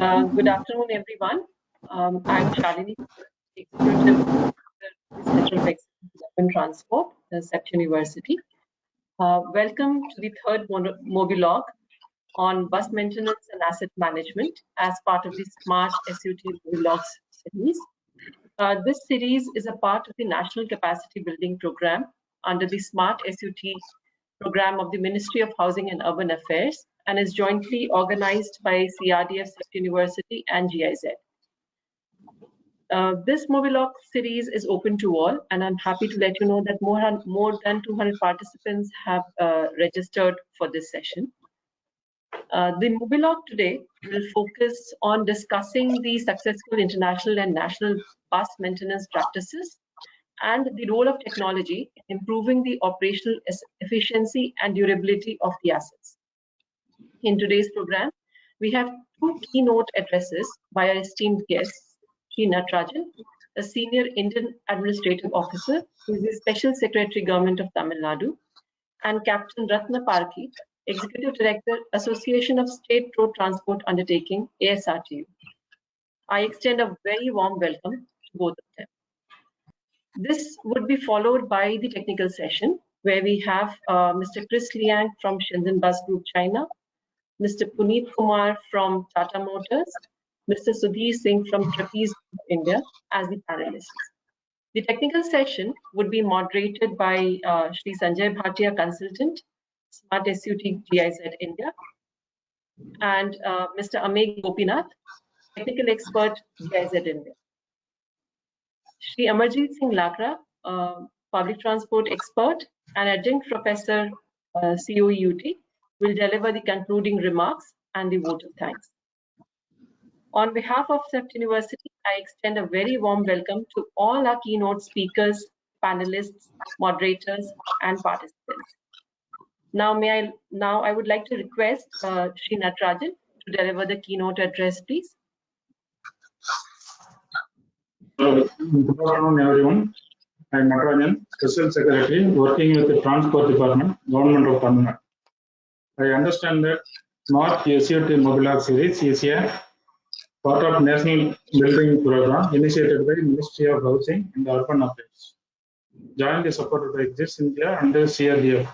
Good afternoon, everyone. I'm Shalini, Executive Director, Center of Excellence in Urban Transport, CEPT University. Welcome to the third Mobilogue on bus maintenance and asset management as part of the Smart SUT Mobilogues series. This series is a part of the National Capacity Building Program under the Smart SUT program of the Ministry of Housing and Urban Affairs and is jointly organized by CRDF University and GIZ. This Mobilogue series is open to all, and I'm happy to let you know that more than 200 participants have registered for this session. The Mobilogue today will focus on discussing the successful international and national bus maintenance practices and the role of technology in improving the operational efficiency and durability of the assets. In today's program, we have two keynote addresses by our esteemed guests, Sri Natarajan, a senior Indian administrative officer who is the Special Secretary Government of Tamil Nadu, and Captain Ratna Parki, Executive Director, Association of State Road Transport Undertaking, ASRTU. I extend a very warm welcome to both of them. This would be followed by the technical session, where we have Mr. Chris Liang from Shenzhen Bus Group, China, Mr. Puneet Kumar from Tata Motors, Mr. Sudhir Singh from Trapeze India as the panelists. The technical session would be moderated by Sri Sanjay Bhatia, Consultant, Smart SUT GIZ India, and Mr. Amey Gopinath, Technical Expert, GIZ India. Sri Amarjeet Singh Lakra, Public Transport Expert and Adjunct Professor, COEUT, will deliver the concluding remarks and the vote of thanks. On behalf of CEPT University, I extend a very warm welcome to all our keynote speakers, panelists, moderators, and participants. Now, I would like to request Sri Natarajan to deliver the keynote address, please. Good afternoon, everyone. I am Natarajan, Special Secretary working with the Transport Department, Government of Tamil Nadu. I understand that Smart SUT Mobilogue series is a part of National Building Program initiated by Ministry of Housing and Urban Affairs, jointly supported by GIZ India and CRDF,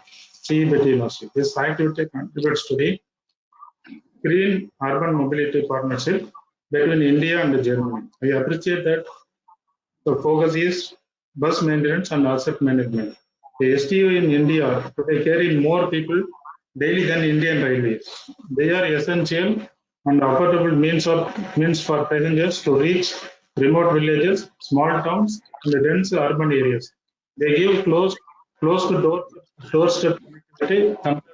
CEPT University. This activity contributes to the Green Urban Mobility Partnership between India and Germany. I appreciate that the focus is bus maintenance and asset management. The STU in India today carry more people daily than Indian Railways. They are essential and affordable means for passengers to reach remote villages, small towns, and dense urban areas. They give close to doorstep connectivity. Buses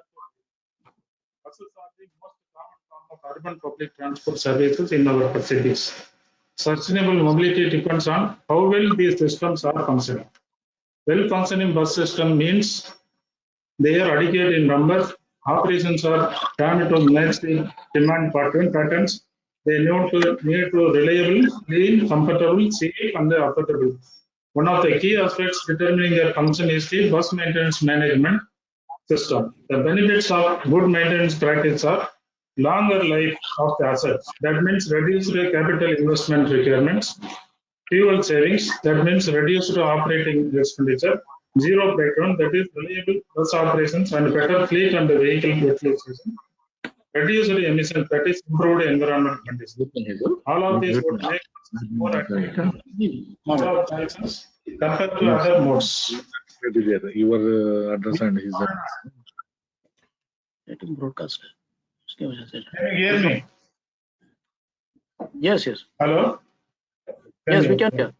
are the most common form of urban public transport services in our cities. Sustainable mobility depends on how well these systems are functioning. Well-functioning bus system means they are adequate in numbers. Operations are turned to match the demand patterns. They need to reliable, clean, comfortable, safe, and affordable. One of the key aspects determining their function is the bus maintenance management system. The benefits of good maintenance practice are longer life of the assets. That means reduced capital investment requirements, fuel savings. That means reduced operating expenditure, zero breakdown. That is reliable bus operations and better fleet and vehicle utilization. Reduced emissions. That is improved environment conditions. All of these would make more attractive compared to other modes. Your address and his broadcast. Can you hear me? Yes. Hello? Yes, we can hear.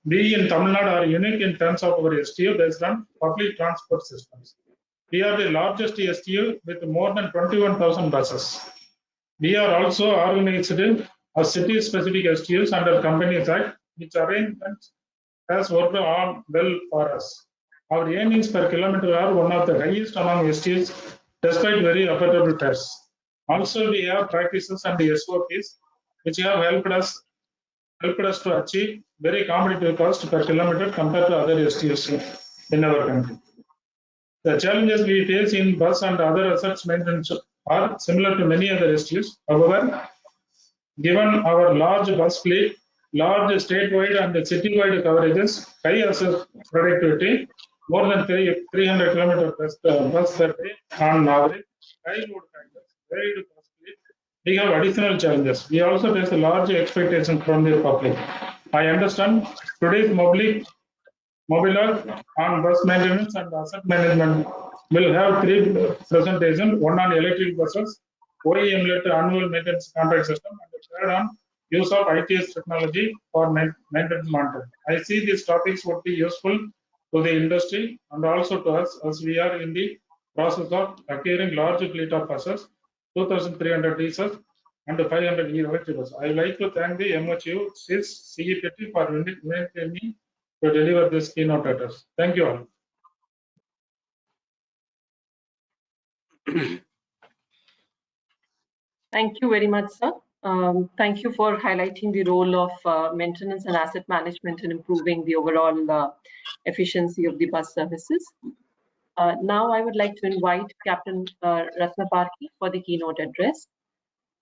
We in Tamil Nadu are unique in terms of our STU based on public transport systems. We are the largest STU with more than 21,000 buses. We are also organized as city-specific STUs under Companies Act, which arrangements has worked on well for us. Our earnings per kilometer are one of the highest among STUs, despite very affordable fares. Also, we have practices and SOPs which have helped us to achieve very competitive cost per kilometer compared to other STUs in our country. The challenges we face in bus and other assets maintenance are similar to many other STUs. However, given our large bus fleet, large statewide and citywide coverages, high asset productivity, more than 300 kilometers bus per day on average, high load factors, wide bus fleet, we have additional challenges. We also face a large expectation from the public. I understand today's Mobilogues on bus maintenance and asset management will have three presentations, one on electric buses, OEM-led annual maintenance contract system, and the third on use of ITS technology for maintenance monitoring. I see these topics would be useful to the industry and also to us, as we are in the process of acquiring large fleet of buses, 2,300 diesels and 500 electric buses. I would like to thank the MHU, CIS, CEPT for inviting me to deliver this keynote address. Thank you all. Thank you very much, sir. Thank you for highlighting the role of maintenance and asset management in improving the overall efficiency of the bus services. Now I would like to invite Captain Ratnaparki for the keynote address.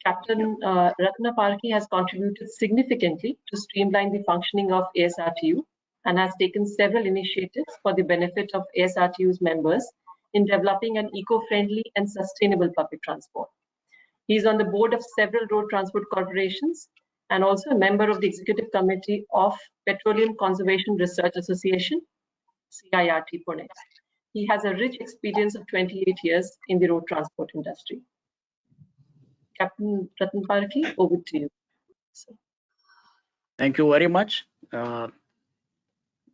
Captain Ratnaparki has contributed significantly to streamline the functioning of ASRTU and has taken several initiatives for the benefit of ASRTU's members in developing an eco-friendly and sustainable public transport. He is on the board of several road transport corporations and also a member of the executive committee of Petroleum Conservation Research Association, CIRT Pune. He has a rich experience of 28 years in the road transport industry. Captain Ratnaparki, over to you. Thank you very much.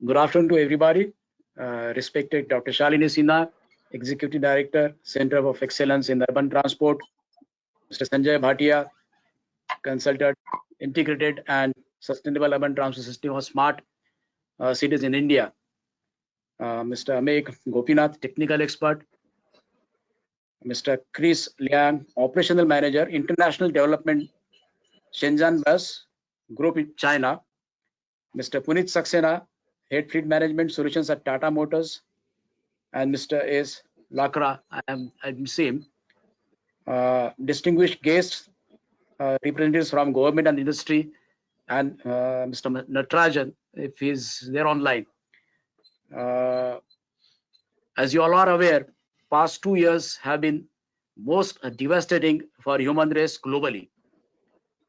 Good afternoon to everybody. Respected Dr. Shalini Sinha, Executive Director, Center of Excellence in Urban Transport, Mr. Sanjay Bhatia, Consultant, Integrated and Sustainable Urban Transport System of Smart Cities in India, Mr. Amek Gopinath, Technical Expert, Mr. Chris Liang, Operational Manager, International Development, Shenzhen Bus Group in China, Mr. Punit Saxena, Head Fleet Management Solutions at Tata Motors, and Mr. S. Lakra, I'm same. Distinguished guests, representatives from government and industry, and Mr. Natarajan, if he's there online. As you all are aware, past 2 years have been most devastating for human race globally.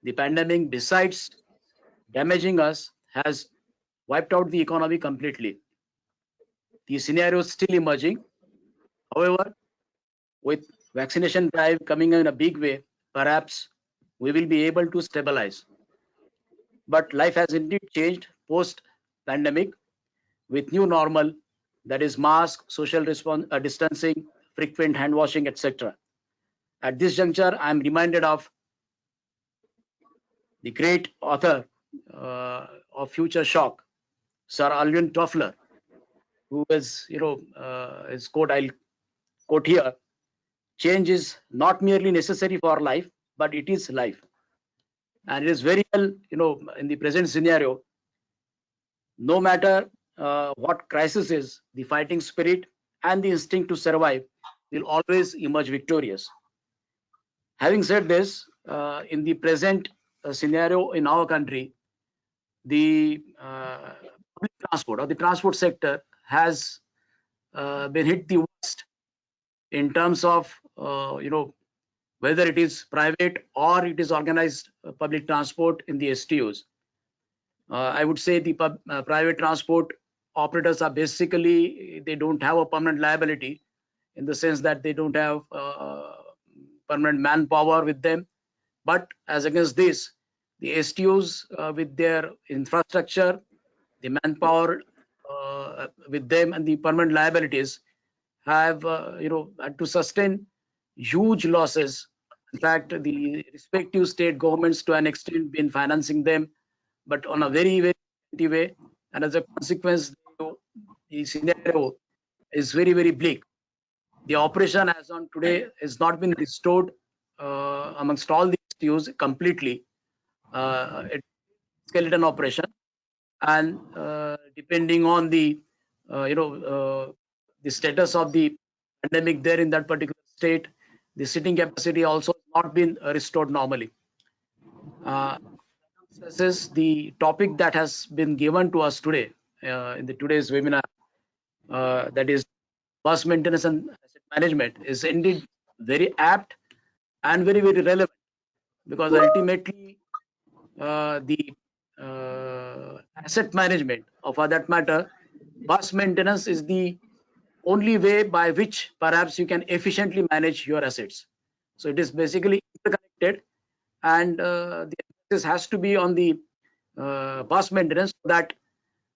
The pandemic, besides damaging us, has wiped out the economy completely. The scenario is still emerging. However, with vaccination drive coming in a big way, perhaps we will be able to stabilize. But life has indeed changed post-pandemic with new normal, that is mask, social distancing, frequent hand washing, etc. At this juncture, I am reminded of the great author of Future Shock, Sir Alvin Toffler, who is, his quote, I'll quote here: change is not merely necessary for life, but it is life. And it is very well, in the present scenario, no matter what crisis is, the fighting spirit and the instinct to survive will always emerge victorious. Having said this, in the present scenario in our country, the public transport or the transport sector has been hit the worst in terms of whether it is private or it is organized public transport in the STUs. I would say the private transport operators are basically, they don't have a permanent liability in the sense that they don't have permanent manpower with them. But as against this, the STUs with their infrastructure, the manpower with them, and the permanent liabilities have had to sustain huge losses. In fact, the respective state governments to an extent been financing them, but on a very, very way, and as a consequence, the scenario is very, very bleak. The operation as on today has not been restored amongst all the STUs completely. It's skeleton operation, and depending on the the status of the pandemic there in that particular state, the seating capacity also not been restored normally. This is the topic that has been given to us today in today's webinar, that is bus maintenance and asset management, is indeed very apt and very relevant, because ultimately the asset management, or for that matter bus maintenance, is the only way by which perhaps you can efficiently manage your assets. So it is basically interconnected, and the emphasis has to be on the bus maintenance, so that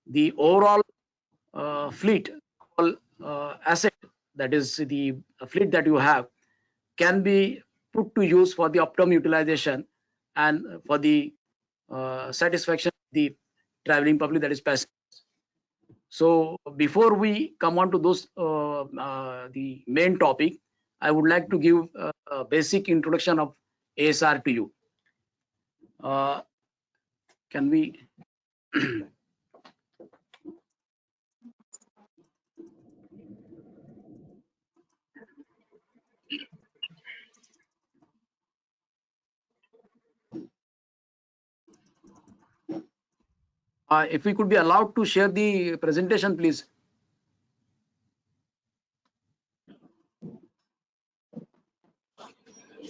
the overall fleet, all asset, that is the fleet that you have, can be put to use for the optimum utilization and for the satisfaction of the traveling public, that is passengers. So before we come on to those the main topic, I would like to give a basic introduction of ASR to you. Can we if we could be allowed to share the presentation, please.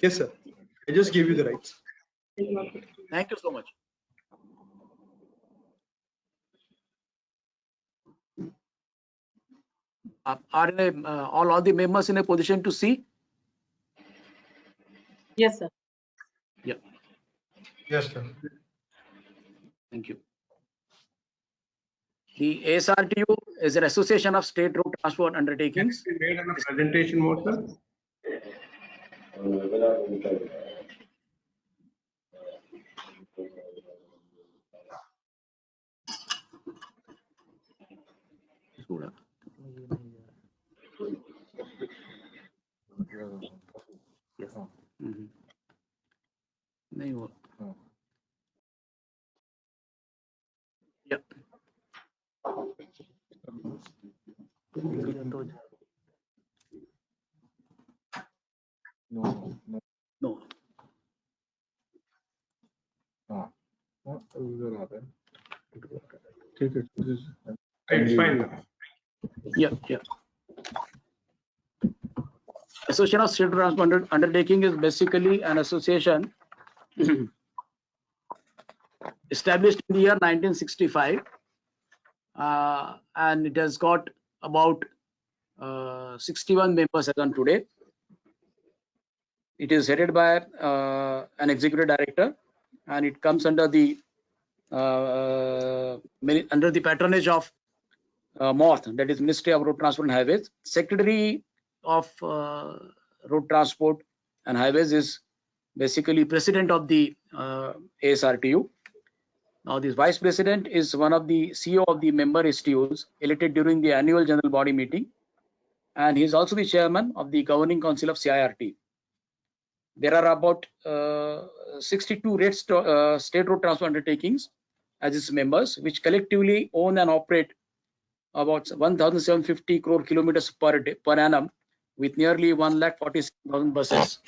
Yes, sir. I just gave you the rights. Thank you so much. Are all the members in a position to see? Yes, sir. Yeah. Yes, sir. Thank you. The ASRTU is an association of state road transport undertakings. Can we made on a presentation mode, sir? नहीं हुआ. Yeah. No. It's fine. Yeah. Association of State Transport Undertaking is basically an association established in the year 1965, and it has got about 61 members as on today. It is headed by an executive director, and it comes under the patronage of MORTH, that is Ministry of Road Transport and Highways. Secretary of Road Transport and Highways is basically president of the ASRTU. Now, this vice president is one of the CEO of the member STUs elected during the annual general body meeting, and he is also the chairman of the governing council of CIRT. There are about 62 state road transport undertakings as its members, which collectively own and operate about 1,750 crore kilometers per annum, with nearly 1,47,000 buses.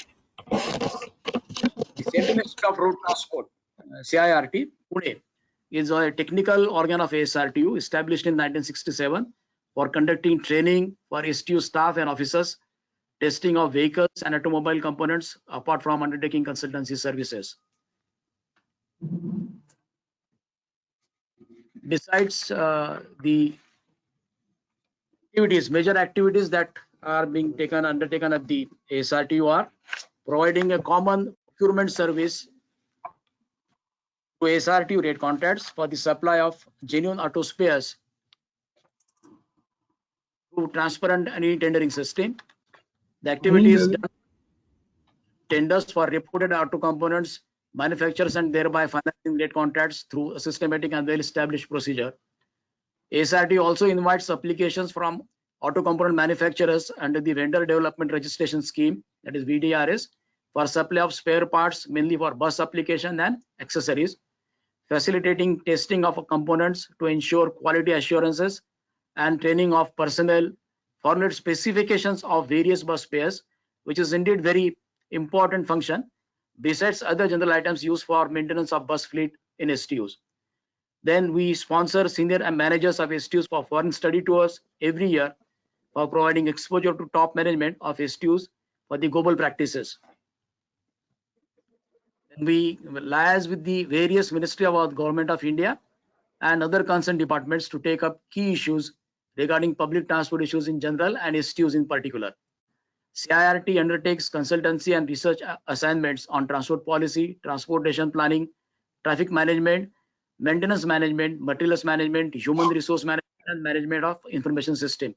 The Central Institute of Road Transport, CIRT, Pune, is a technical organ of ASRTU established in 1967 for conducting training for STU staff and officers, testing of vehicles and automobile components, apart from undertaking consultancy services. Besides the activities, major activities that are being undertaken at the ASRTU are providing a common procurement service to ASRTU rate contracts for the supply of genuine auto spares through transparent and e-tendering system. The activity is done tenders for reported auto components manufacturers, and thereby financing rate contracts through a systematic and well-established procedure. ASRTU also invites applications from auto component manufacturers under the Vendor Development Registration Scheme, that is VDRS, for supply of spare parts, mainly for bus application and accessories, facilitating testing of components to ensure quality assurances, and training of personnel, formulate specifications of various bus spares, which is indeed very important function, besides other general items used for maintenance of bus fleet in STUs. Then we sponsor senior and managers of STUs for foreign study tours every year for providing exposure to top management of STUs for the global practices. Then we liaise with the various ministry of our government of India and other concerned departments to take up key issues regarding public transport issues in general and STUs in particular. CIRT undertakes consultancy and research assignments on transport policy, transportation planning, traffic management, maintenance management, materials management, human resource management, and management of information system.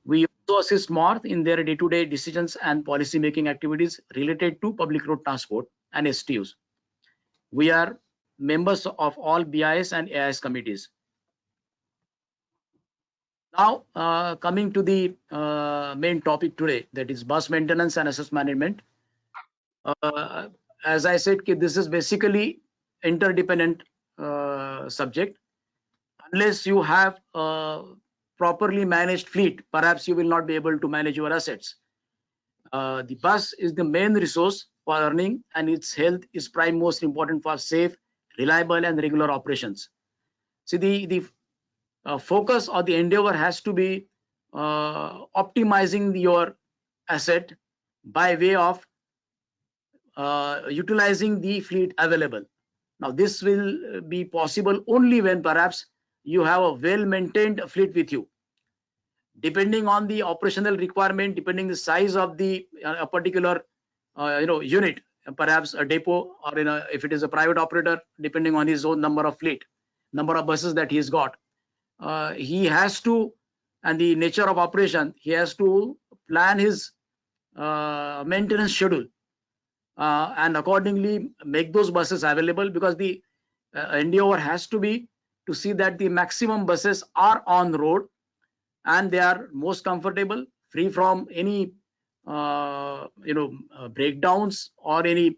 We also assist MORTH in their day-to-day decisions and policy-making activities related to public road transport and STUs. We are members of all BIS and AIS committees. Now, coming to the main topic today, that is bus maintenance and asset management. As I said, this is basically interdependent subject. Unless you have a properly managed fleet, perhaps you will not be able to manage your assets. The bus is the main resource for earning, and its health is prime most important for safe, reliable, and regular operations. See, the focus or the endeavor has to be optimizing your asset by way of utilizing the fleet available. Now, this will be possible only when perhaps you have a well-maintained fleet with you. Depending on the operational requirement, depending the size of the a particular unit, perhaps a depot, or if it is a private operator, depending on his own number of fleet, number of buses that he's got, he has to, and the nature of operation, he has to plan his maintenance schedule and accordingly make those buses available, because the endeavor has to be to see that the maximum buses are on the road and they are most comfortable, free from any breakdowns or any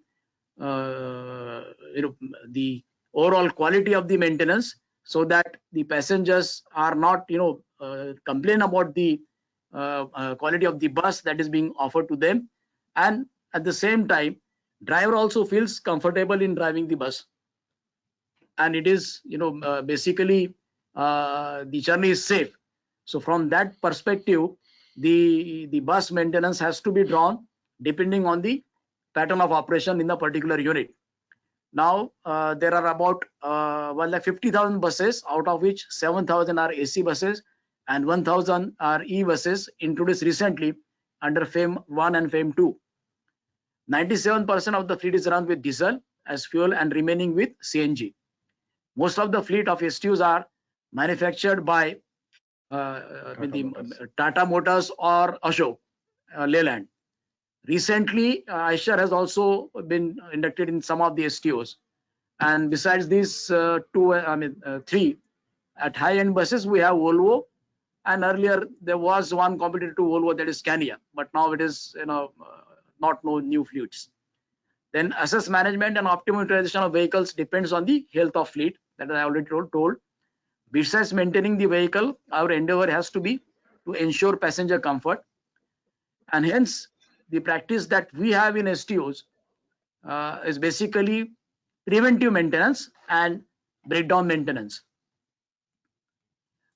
the overall quality of the maintenance, so that the passengers are not complain about the quality of the bus that is being offered to them, and at the same time driver also feels comfortable in driving the bus, and it is basically the journey is safe. So from that perspective, the bus maintenance has to be drawn depending on the pattern of operation in the particular unit. Now there are about 150,000 buses, out of which 7,000 are AC buses and 1,000 are E buses introduced recently under FAME 1 and FAME 2. 97% of the fleet is run with diesel as fuel and remaining with CNG. Most of the fleet of STUs are manufactured by Tata Motors or Ashok Leyland. Recently, Eicher has also been inducted in some of the STUs. And besides these three, at high-end buses, we have Volvo. And earlier, there was one competitor to Volvo, that is Scania. But now it is, not no new fleets. Then assets management and optimal utilization of vehicles depends on the health of fleet, that I already told. Besides maintaining the vehicle, our endeavor has to be to ensure passenger comfort, and hence the practice that we have in STUs is basically preventive maintenance and breakdown maintenance.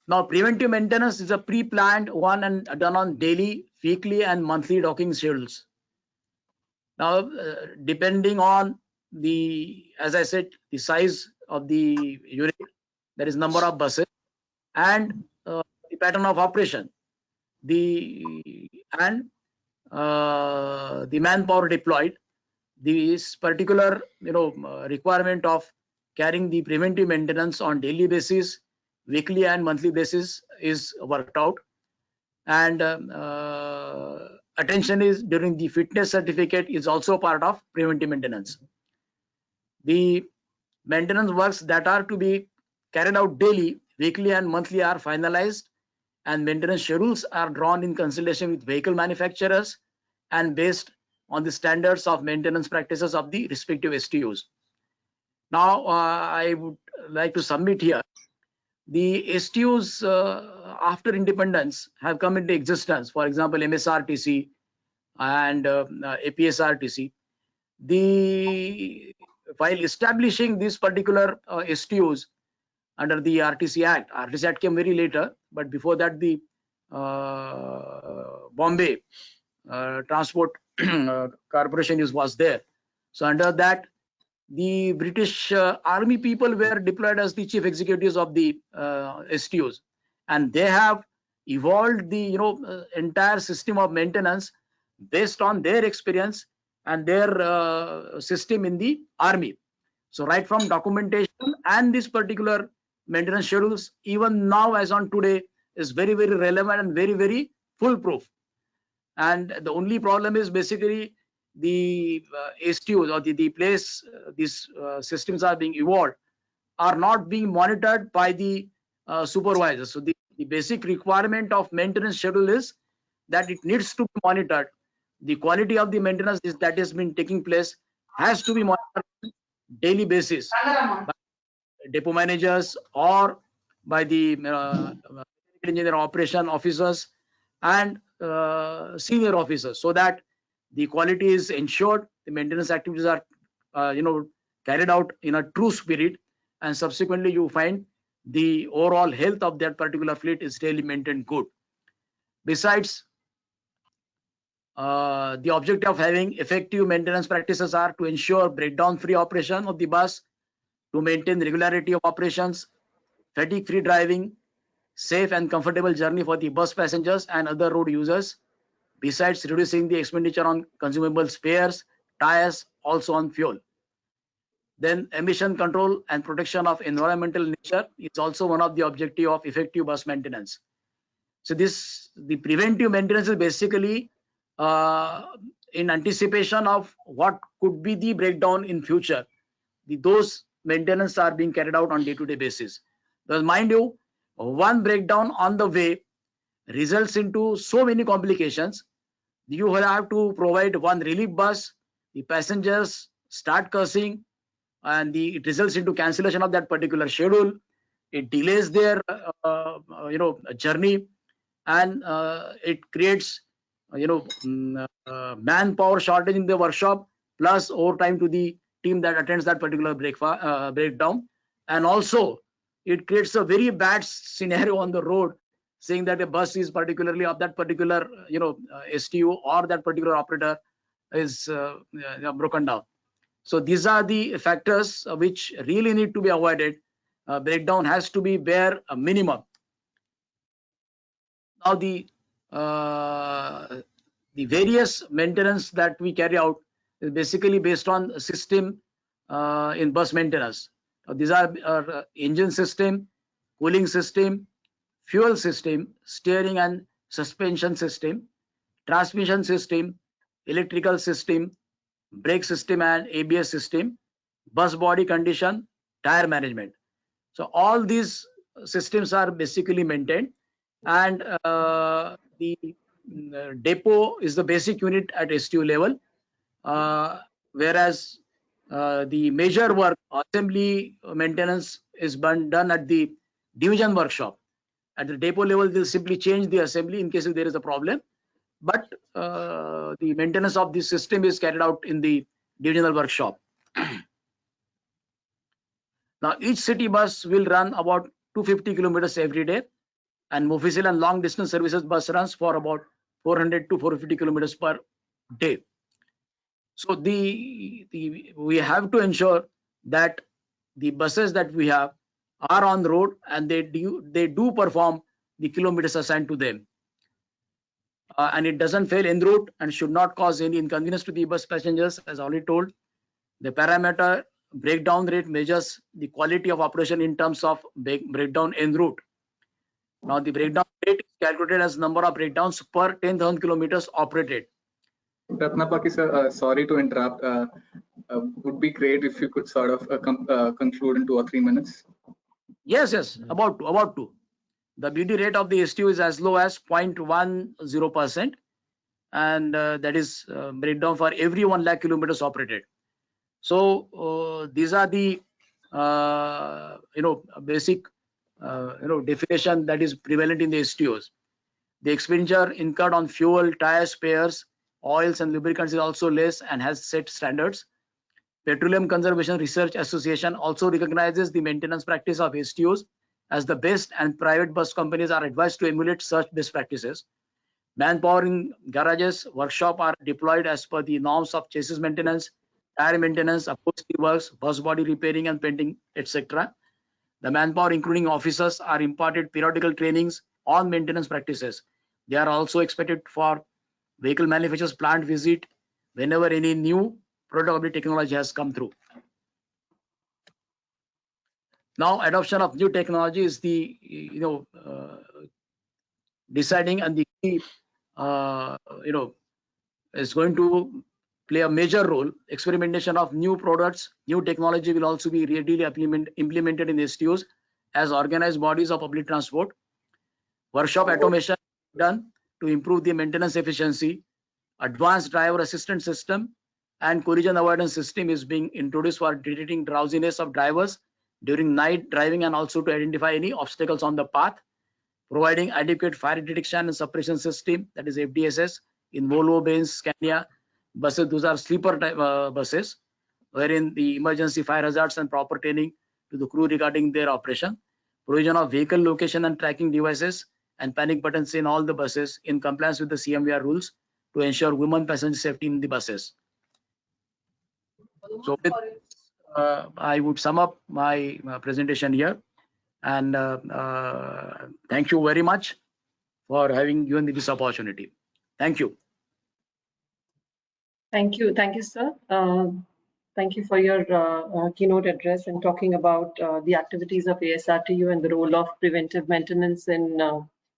Now, preventive maintenance is a pre-planned one and done on daily, weekly, and monthly docking schedules. Now, depending on the, as I said, the size of the unit, that is number of buses, and the pattern of operation, the manpower deployed, this particular requirement of carrying the preventive maintenance on daily basis, weekly and monthly basis is worked out, and attention is during the fitness certificate is also part of preventive maintenance. The maintenance works that are to be carried out daily, weekly, and monthly are finalized, and maintenance schedules are drawn in consultation with vehicle manufacturers and based on the standards of maintenance practices of the respective STUs. Now, I would like to submit here the STUs after independence have come into existence. For example, MSRTC, and APSRTC. While establishing these particular STOs under the RTC Act, RTC Act came very later, but before that the Bombay Transport Corporation was there. So under that, the British Army people were deployed as the chief executives of the STOs, and they have evolved the entire system of maintenance based on their experience and their system in the army. So right from documentation and this particular maintenance schedules, even now as on today, is very relevant and very foolproof. And the only problem is basically the STOs or the place these systems are being evolved are not being monitored by the supervisors. So the basic requirement of maintenance schedule is that it needs to be monitored. The quality of the maintenance that has been taking place has to be monitored on daily basis by depot managers or by the engineer operation officers and senior officers, so that the quality is ensured, the maintenance activities are carried out in a true spirit, and subsequently you find the overall health of that particular fleet is really maintained good. Besides, the objective of having effective maintenance practices are to ensure breakdown free operation of the bus, to maintain regularity of operations, fatigue free driving, safe and comfortable journey for the bus passengers and other road users, besides reducing the expenditure on consumable spares, tires, also on fuel. Then emission control and protection of environmental nature is also one of the objective of effective bus maintenance. So the preventive maintenance is basically in anticipation of what could be the breakdown in future. Those maintenance are being carried out on day-to-day basis. Because mind you, one breakdown on the way results into so many complications. You will have to provide one relief bus, the passengers start cursing, and it results into cancellation of that particular schedule. It delays their journey, and it creates manpower shortage in the workshop, plus overtime to the team that attends that particular breakdown. And also it creates a very bad scenario on the road, saying that a bus is particularly of that particular STO or that particular operator is broken down. So these are the factors which really need to be avoided. Breakdown has to be bare a minimum. Now the various maintenance that we carry out is basically based on system in bus maintenance. These are engine system, cooling system, fuel system, steering and suspension system, transmission system, electrical system, brake system and ABS system, bus body condition, tire management. So all these systems are basically maintained, and the depot is the basic unit at STO level, whereas the major work, assembly maintenance, is done at the division workshop. At the depot level, they'll simply change the assembly in case if there is a problem, but the maintenance of the system is carried out in the divisional workshop. Now each city bus will run about 250 kilometers every day, and official and long distance services bus runs for about 400 to 450 kilometers per day. So we have to ensure that the buses that we have are on the road and they do perform the kilometers assigned to them, and it doesn't fail en route and should not cause any inconvenience to the bus passengers. As already told, the parameter breakdown rate measures the quality of operation in terms of breakdown en route. Now the breakdown rate is calculated as number of breakdowns per 10,000 kilometers operated. Ratnapaki sir, sorry to interrupt. Would be great if you could sort of conclude in 2 or 3 minutes. Yes, about to. The BD rate of the STO is as low as 0.10%, and that is breakdown for every 1 lakh kilometers operated. So these are the basic definition that is prevalent in the STOs. The expenditure incurred on fuel, tires, spares, oils and lubricants is also less and has set standards. Petroleum Conservation Research Association also recognizes the maintenance practice of STOs as the best, and private bus companies are advised to emulate such best practices. Manpower in garages, workshop are deployed as per the norms of chassis maintenance, tire maintenance, upholstery works, bus body repairing and painting, etc. The manpower, including officers, are imparted periodical trainings on maintenance practices. They are also expected for vehicle manufacturers plant visit whenever any new product or technology has come through. Now, adoption of new technology is the deciding, and the key is going to play a major role. Experimentation of new products, new technology will also be readily implemented in STOs as organized bodies of public transport. Workshop automation done to improve the maintenance efficiency. Advanced driver assistance system and collision avoidance system is being introduced for detecting drowsiness of drivers during night driving and also to identify any obstacles on the path. Providing adequate fire detection and suppression system, that is FDSS, in Volvo, Benz, Scania buses. Those are sleeper type buses, wherein the emergency fire hazards and proper training to the crew regarding their operation. Provision of vehicle location and tracking devices and panic buttons in all the buses in compliance with the CMVR rules to ensure women passenger safety in the buses. So with, I would sum up my presentation here, and thank you very much for having given me this opportunity. Thank you. Thank you, sir. Thank you for your keynote address and talking about the activities of ASRTU and the role of preventive maintenance in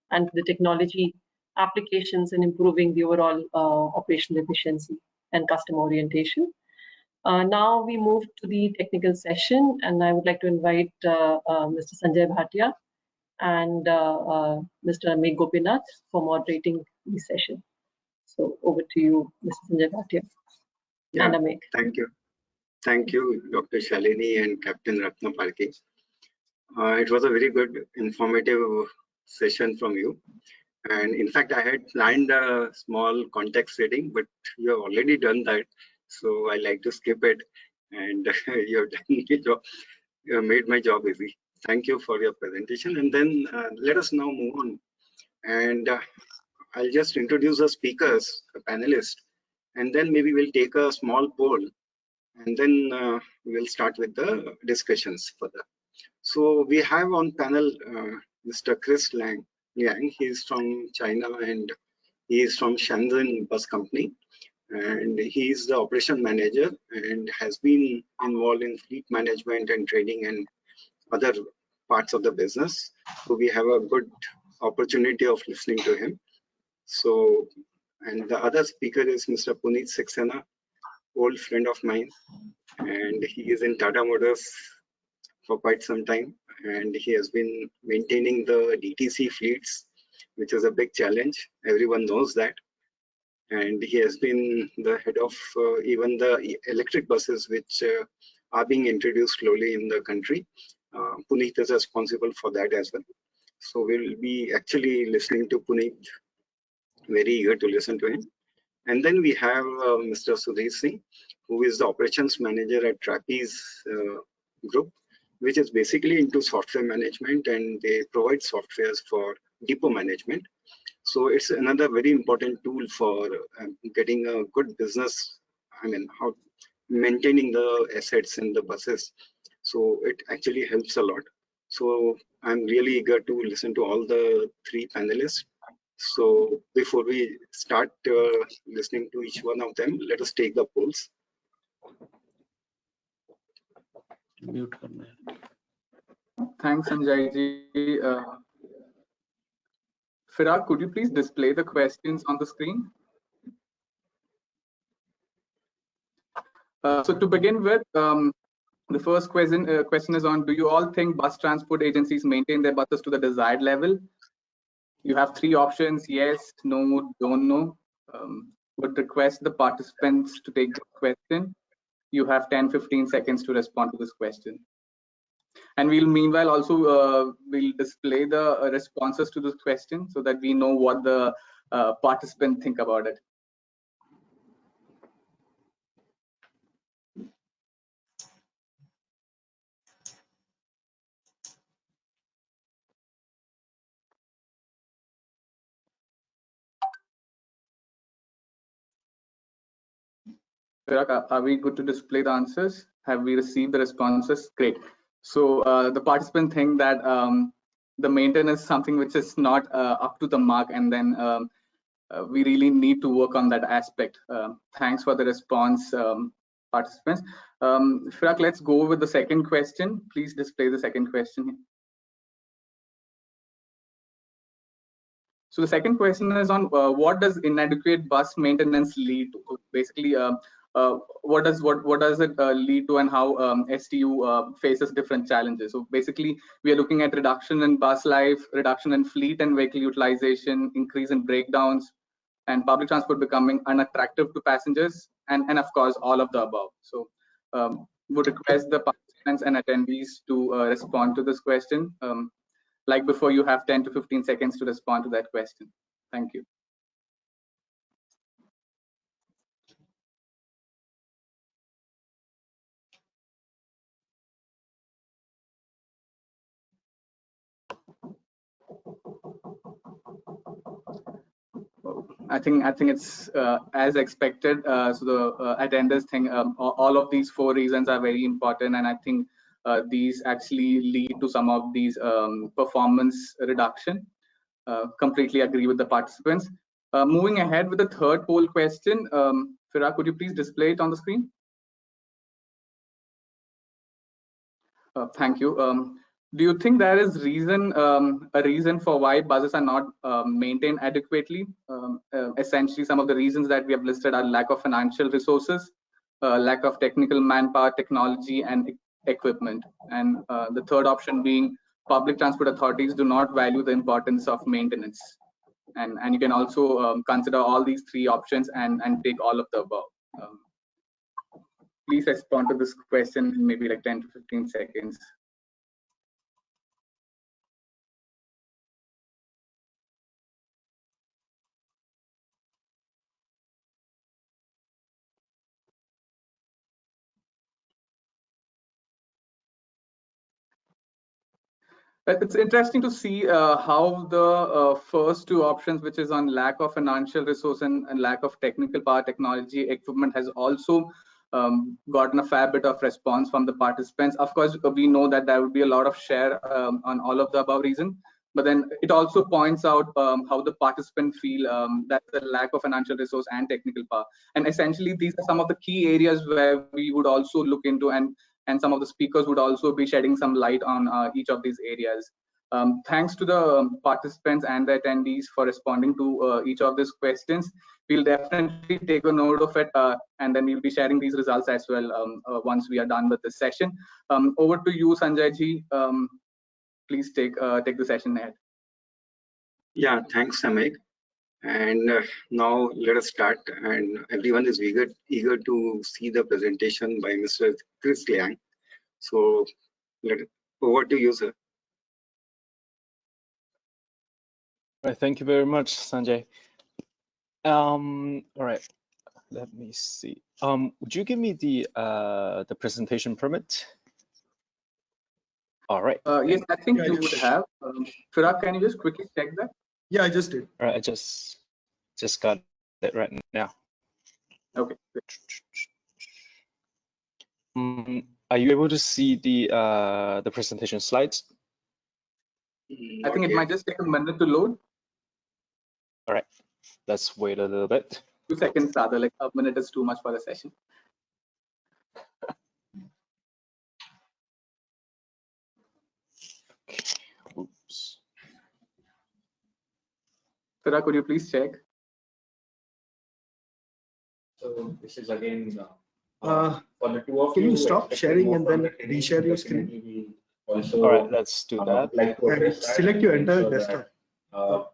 and the technology applications in improving the overall operational efficiency and customer orientation. Now we move to the technical session, and I would like to invite Mr. Sanjay Bhatia and Mr. Amit Gopinath for moderating the session. So over to you, Mr. Sanjay Bhatia. Yeah, and Amit. Thank you. Thank you, Dr. Shalini and Captain Ratna Parke. It was a very good, informative session from you. And in fact, I had planned a small context reading, but you have already done that. So I like to skip it. And you have done your job. You have made my job easy. Thank you for your presentation. And then let us now move on. And I'll just introduce the speakers, the panelists, and then maybe we'll take a small poll, and then we'll start with the discussions further. So we have on panel Mr. Chris Liang. He is from China and he is from Shenzhen Bus Company, and he is the operation manager and has been involved in fleet management and training and other parts of the business. So we have a good opportunity of listening to him. So, and the other speaker is Mr. Puneet Saxena, old friend of mine, and he is in Tata Motors for quite some time, and he has been maintaining the DTC fleets, which is a big challenge. Everyone knows that. And he has been the head of even the electric buses, which are being introduced slowly in the country. Puneet is responsible for that as well. So we'll be actually listening to Puneet, very eager to listen to him. And then we have Mr. Sudhir Singh, who is the operations manager at Trapeze Group, which is basically into software management, and they provide softwares for depot management. So it's another very important tool for getting a good business, how maintaining the assets in the buses. So it actually helps a lot. So I'm really eager to listen to all the three panelists. So before we start listening to each one of them, let us take the polls. Thanks, Sanjay ji. Firaq, could you please display the questions on the screen? So to begin with, the first question is on: do you all think bus transport agencies maintain their buses to the desired level? You have three options: yes, no, don't know. Would request the participants to take the question. You have 10-15 seconds to respond to this question. And we'll meanwhile also we'll display the responses to this question so that we know what the participants think about it. Chirag, are we good to display the answers? Have we received the responses? Great. So the participant think that the maintenance is something which is not up to the mark, and then we really need to work on that aspect. Thanks for the response, participants. Chirag, let's go with the second question. Please display the second question. So the second question is on what does inadequate bus maintenance lead to? So basically, what does it lead to, and how STU faces different challenges? So basically, we are looking at reduction in bus life, reduction in fleet and vehicle utilization, increase in breakdowns, and public transport becoming unattractive to passengers, and of course all of the above. So would request the participants and attendees to respond to this question. Like before, you have 10 to 15 seconds to respond to that question. Thank you. I think it's as expected. So the attenders think all of these 4 reasons are very important, and I think these actually lead to some of these performance reduction. Completely agree with the participants. Moving ahead with the third poll question, Chirag, could you please display it on the screen? Thank you. Do you think there is a reason for why buses are not maintained adequately? Essentially, some of the reasons that we have listed are lack of financial resources, lack of technical manpower, technology, and equipment. And the third option being public transport authorities do not value the importance of maintenance. And you can also consider all these 3 options and take all of the above. Please respond to this question in maybe like 10 to 15 seconds. It's interesting to see how the first 2 options, which is on lack of financial resource and lack of technical power, technology, equipment, has also gotten a fair bit of response from the participants. Of course, we know that there would be a lot of share on all of the above reasons, but then it also points out how the participants feel that the lack of financial resource and technical power. And essentially, these are some of the key areas where we would also look into, and some of the speakers would also be shedding some light on each of these areas. Thanks to the participants and the attendees for responding to each of these questions. We'll definitely take a note of it, and then we'll be sharing these results as well once we are done with this session. Over to you, Sanjay ji. Please take the session ahead. Yeah, thanks, Samik. And now let us start. And everyone is eager to see the presentation by Mr. Chris Liang. So over to you, sir. Right, thank you very much, Sanjay. All right, let me see. Would you give me the presentation permit? All right. Yes, I think you would have. Chirag, can you just quickly check that? Yeah, I just did. All right, I just got it right now. Okay. Are you able to see the presentation slides? I think it might just take a minute to load. All right, let's wait a little bit. 2 seconds rather, like a minute is too much for the session. Oops. Chirag, could you please check? So this is again For the 2 of Can you stop expecting sharing more and from then the training, reshare your definitely screen? we also All right, let's do that. like to And address that select your and entire ensure desktop. that,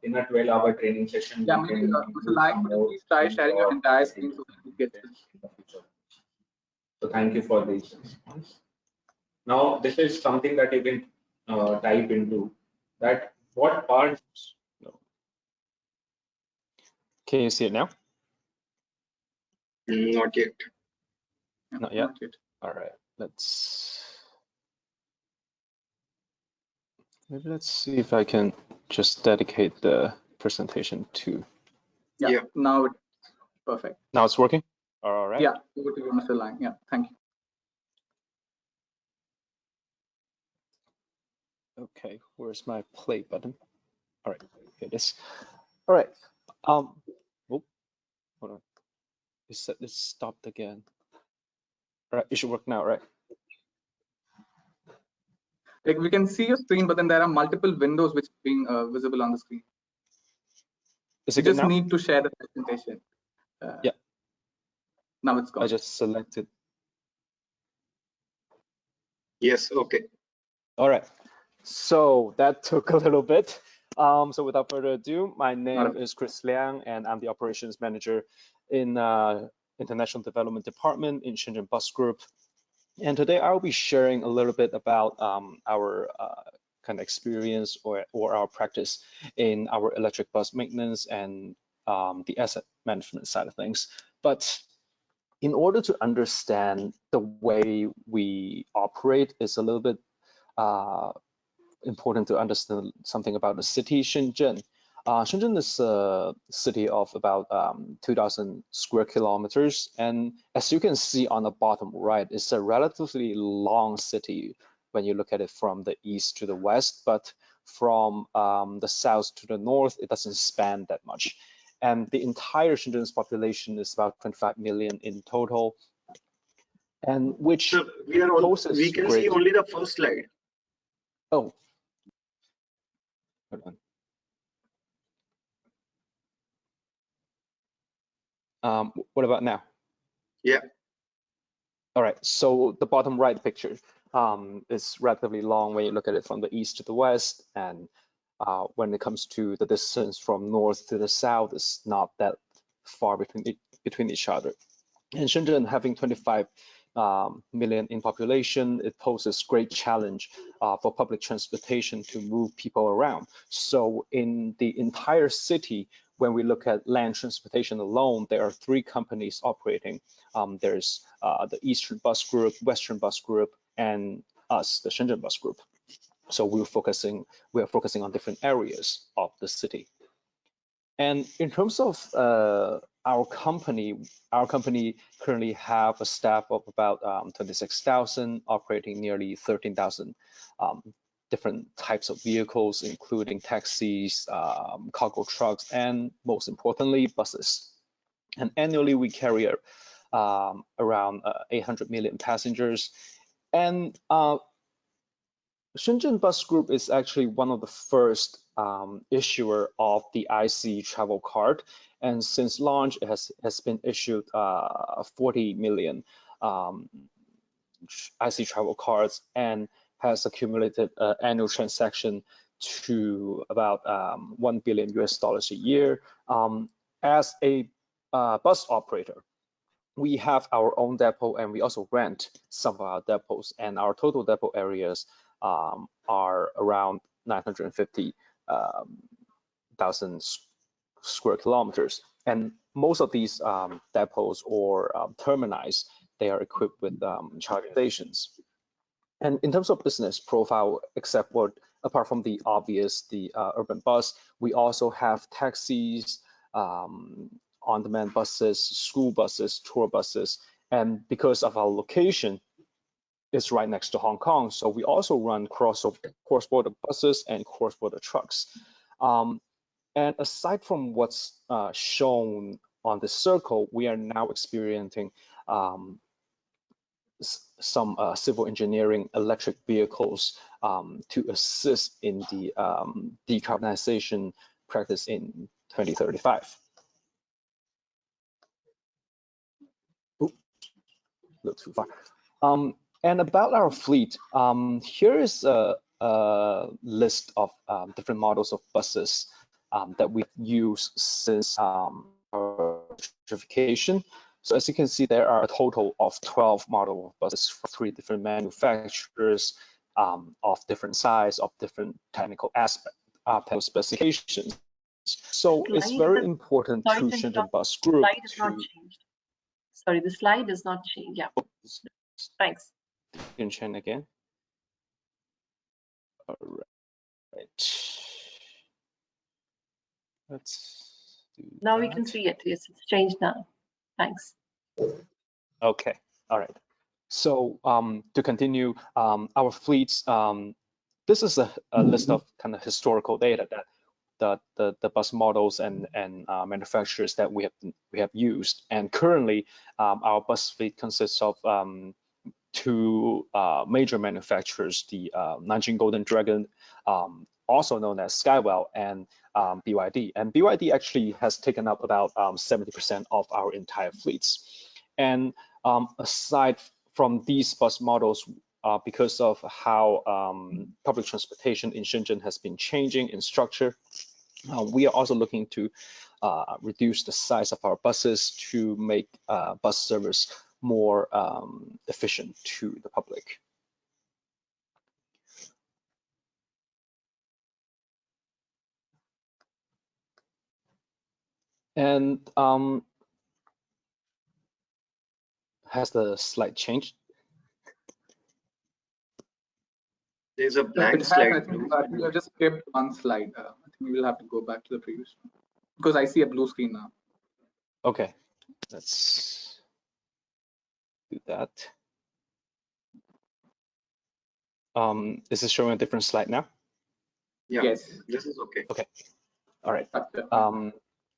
in a 12-hour training session, Yeah, we maybe can Mr. include Liang, some could you more please try sharing your entire screen so that we get this? in the future. So thank you for this response. Now this is something that you can type into that what parts. No. Can you see it now? Not yet. Not yet. Not yet. All right, let's see if I can just dedicate the presentation to. Yeah. Now it's perfect. Now it's working? All right. Yeah, over to you, Mr. Lang. Yeah, thank you. Okay, where's my play button? All right, here it is. All right. Oh, hold on. It's stopped again. All right, it should work now, right? Like we can see your screen, but then there are multiple windows which are being visible on the screen. Is You it good just now? need to share the presentation. Yeah. Now it's gone. I just selected. Yes, okay. All right. So that took a little bit. So without further ado, my name is Chris Liang, and I'm the operations manager in International Development Department in Shenzhen Bus Group. And today I'll be sharing a little bit about our kind of experience or our practice in our electric bus maintenance and the asset management side of things. But in order to understand the way we operate, it's a little bit important to understand something about the city Shenzhen. Shenzhen is a city of about 2,000 square kilometers. And as you can see on the bottom right, it's a relatively long city when you look at it from the east to the west, but from the south to the north, it doesn't span that much. And the entire Shenzhen's population is about 25 million in total, and which So we can see only the first slide. Oh, hold on. What about now? Yeah. All right, so the bottom right picture is relatively long when you look at it from the east to the west, and when it comes to the distance from north to the south, it's not that far between each other. And Shenzhen having 25 million in population, it poses great challenge for public transportation to move people around. So in the entire city, when we look at land transportation alone, there are 3 companies operating. There's the Eastern Bus Group, Western Bus Group, and us, the Shenzhen Bus Group. So we are focusing on different areas of the city. And in terms of our company currently have a staff of about 26,000, operating nearly 13,000 different types of vehicles, including taxis, cargo trucks, and most importantly, buses. And annually, we carry around 800 million passengers. And Shenzhen Bus Group is actually one of the first issuer of the IC travel card, and since launch, it has been issued 40 million IC travel cards and has accumulated annual transaction to about $1 billion a year. As a bus operator, we have our own depot and we also rent some of our depots, and our total depot areas are around 950,000 square kilometers. And most of these depots or terminals, they are equipped with charging stations. And in terms of business profile, apart from the obvious, the urban bus, we also have taxis, on-demand buses, school buses, tour buses, and because of our location, it's right next to Hong Kong, so we also run cross-border buses and cross-border trucks. And aside from what's shown on the circle, we are now experiencing some civil engineering electric vehicles to assist in the decarbonization practice in 2035. Ooh, a little too far. And about our fleet, here is a list of different models of buses that we've used since our electrification. So as you can see, there are a total of 12 model of buses from 3 different manufacturers of different size, of different technical specifications. So it's very important to Shenzhen Bus Group. Slide is not changed. Sorry, the slide is not changed. Yeah. Thanks. You can change again. All right. Let's do Now that. we can see it. Yes, it's changed now. Thanks. Okay, all right. So to continue, our fleets, this is a list of kind of historical data that the bus models and manufacturers that we have used. And currently, our bus fleet consists of two major manufacturers, the Nanjing Golden Dragon, also known as Skywell, and BYD. And BYD actually has taken up about 70% of our entire fleets. And aside from these bus models, because of how public transportation in Shenzhen has been changing in structure, we are also looking to reduce the size of our buses to make bus service more efficient to the public. And has the slide changed? There's a blank It has, slide. I think you have just skipped one slide. I think we will have to go back to the previous one because I see a blue screen now. Okay, let's do that. Is this showing a different slide now? Yeah, Yes. this is okay. Okay, all right.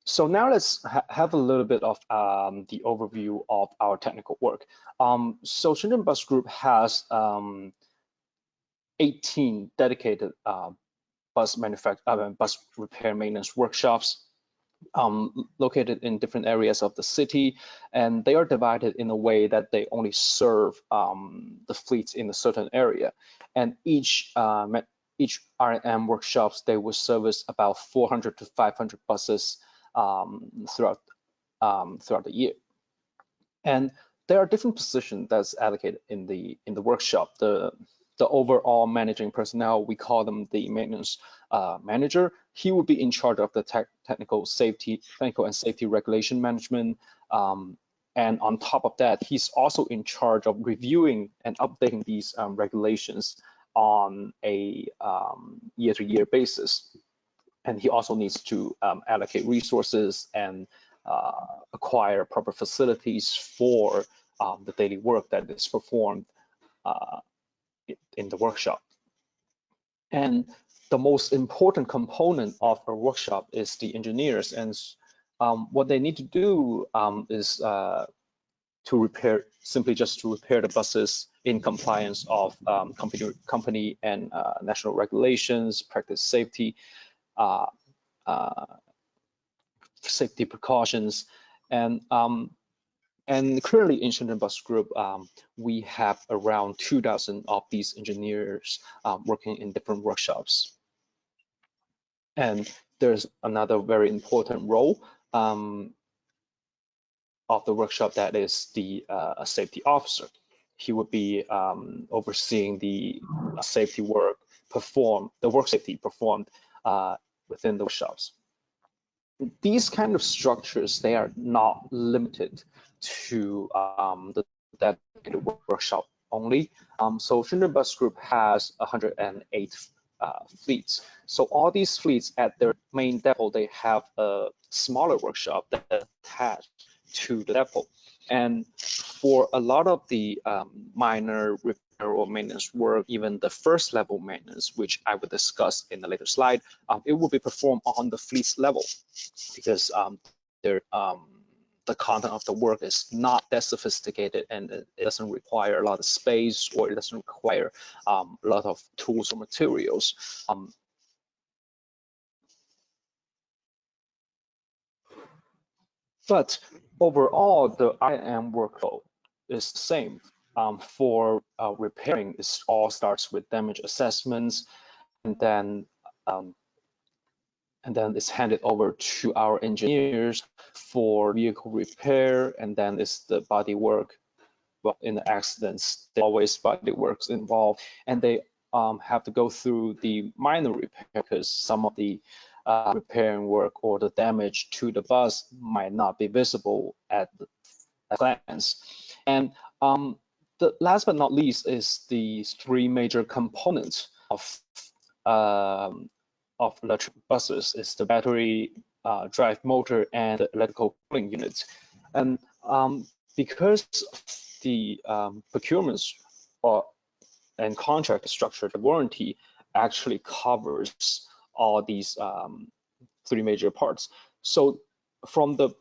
So now let's have a little bit of the overview of our technical work. So Shenzhen Bus Group has 18 dedicated bus repair maintenance workshops located in different areas of the city, and they are divided in a way that they only serve the fleets in a certain area. And each R&M workshops, they will service about 400 to 500 buses throughout the year. And there are different positions that's allocated in the workshop. The overall managing personnel, we call them the maintenance manager. He will be in charge of the technical and safety regulation management. And on top of that, he's also in charge of reviewing and updating these regulations on a year-to-year basis. And he also needs to allocate resources and acquire proper facilities for the daily work that is performed in the workshop. And the most important component of a workshop is the engineers. And what they need to do is simply just to repair the buses in compliance of company and national regulations, practice safety, safety precautions, and currently in Shenzhen Bus Group, we have around 2,000 of these engineers working in different workshops. And there's another very important role of the workshop, that is the safety officer. He would be overseeing the safety work performed, the work safety performed within the workshops. These kind of structures, they are not limited to the dedicated workshop only. So Shenzhen Bus Group has 108 fleets. So all these fleets at their main depot, they have a smaller workshop that is attached to the depot. And for a lot of the minor repair or maintenance work, even the first level maintenance, which I will discuss in a later slide, it will be performed on the fleet's level, because the content of the work is not that sophisticated, and it doesn't require a lot of space, or it doesn't require a lot of tools or materials. But overall, the I&M workflow is the same. For repairing, it all starts with damage assessments, and then it's handed over to our engineers for vehicle repair, and then it's the body work. Well, in the accidents, there's always body works involved, and they have to go through the minor repair, because some of the repairing work or the damage to the bus might not be visible at the glance. And the last but not least is the three major components of electric buses. Is the battery, drive motor, and the electrical cooling unit. And because the procurements and contract structure, the warranty actually covers all these three major parts. So from the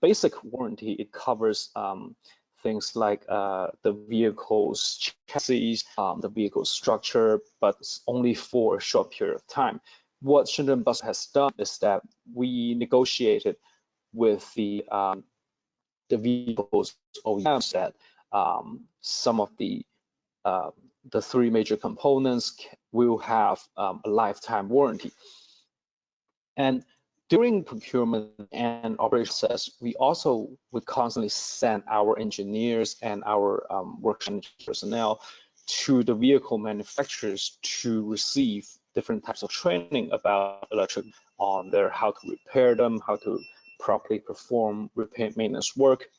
basic warranty, it covers things like the vehicle's chassis, the vehicle structure, but only for a short period of time. What Shenzhen Bus has done is that we negotiated with the vehicles OEMs that some of the three major components will have a lifetime warranty. And during procurement and operation process, we also would constantly send our engineers and our workshop personnel to the vehicle manufacturers to receive different types of training about electric on their how to repair them, how to properly perform repair maintenance work.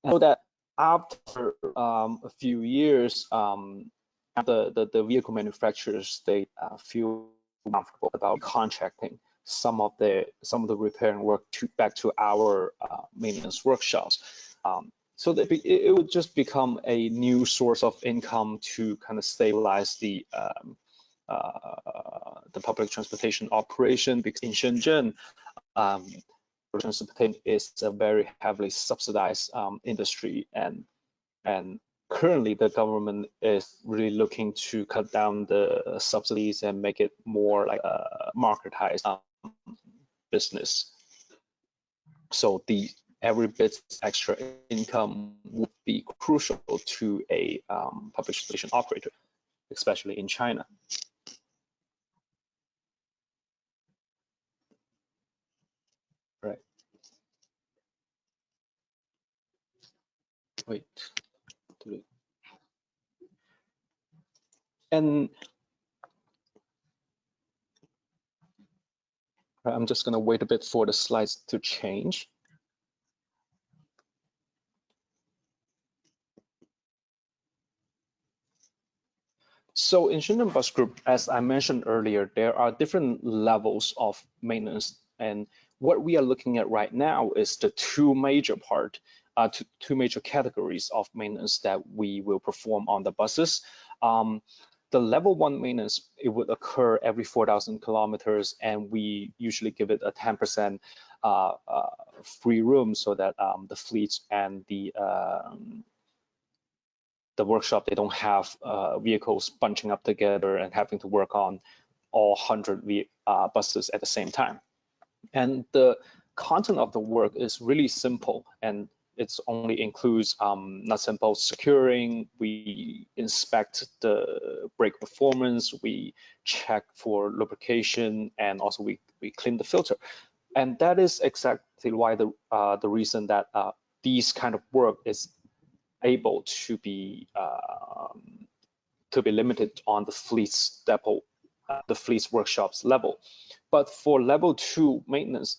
And so that after a few years, the vehicle manufacturers, they feel comfortable about contracting some of the repair and work back to our maintenance workshops. So that it would just become a new source of income to kind of stabilize the public transportation operation, because in Shenzhen, transportation is a very heavily subsidized industry, and currently the government is really looking to cut down the subsidies and make it more like a marketized business. So every bit extra income would be crucial to a public transportation operator, especially in China. Right. Wait. And I'm just going to wait a bit for the slides to change. So in Shenzhen Bus Group, as I mentioned earlier, there are different levels of maintenance, and what we are looking at right now is the two major categories of maintenance that we will perform on the buses. The level 1 maintenance, it would occur every 4,000 kilometers, and we usually give it a 10% free room so that the fleets and the workshop, they don't have vehicles bunching up together and having to work on all 100 buses at the same time. And the content of the work is really simple, and it only includes nuts and bolts securing. We inspect the brake performance, we check for lubrication, and also we clean the filter. And that is exactly why the reason that these kind of work is able to be limited on the fleet's depot, the fleet's workshops level. But for level 2 maintenance,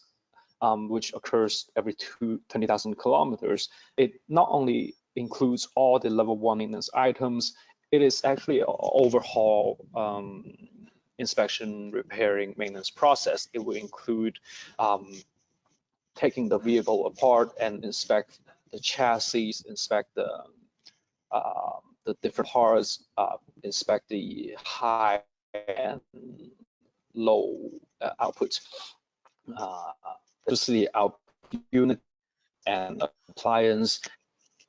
which occurs every 20,000 kilometers, it not only includes all the level 1 maintenance items, it is actually an overhaul inspection, repairing, maintenance process. It will include taking the vehicle apart and inspect the chassis, inspect the different parts, inspect the high and low outputs, especially output unit and appliance.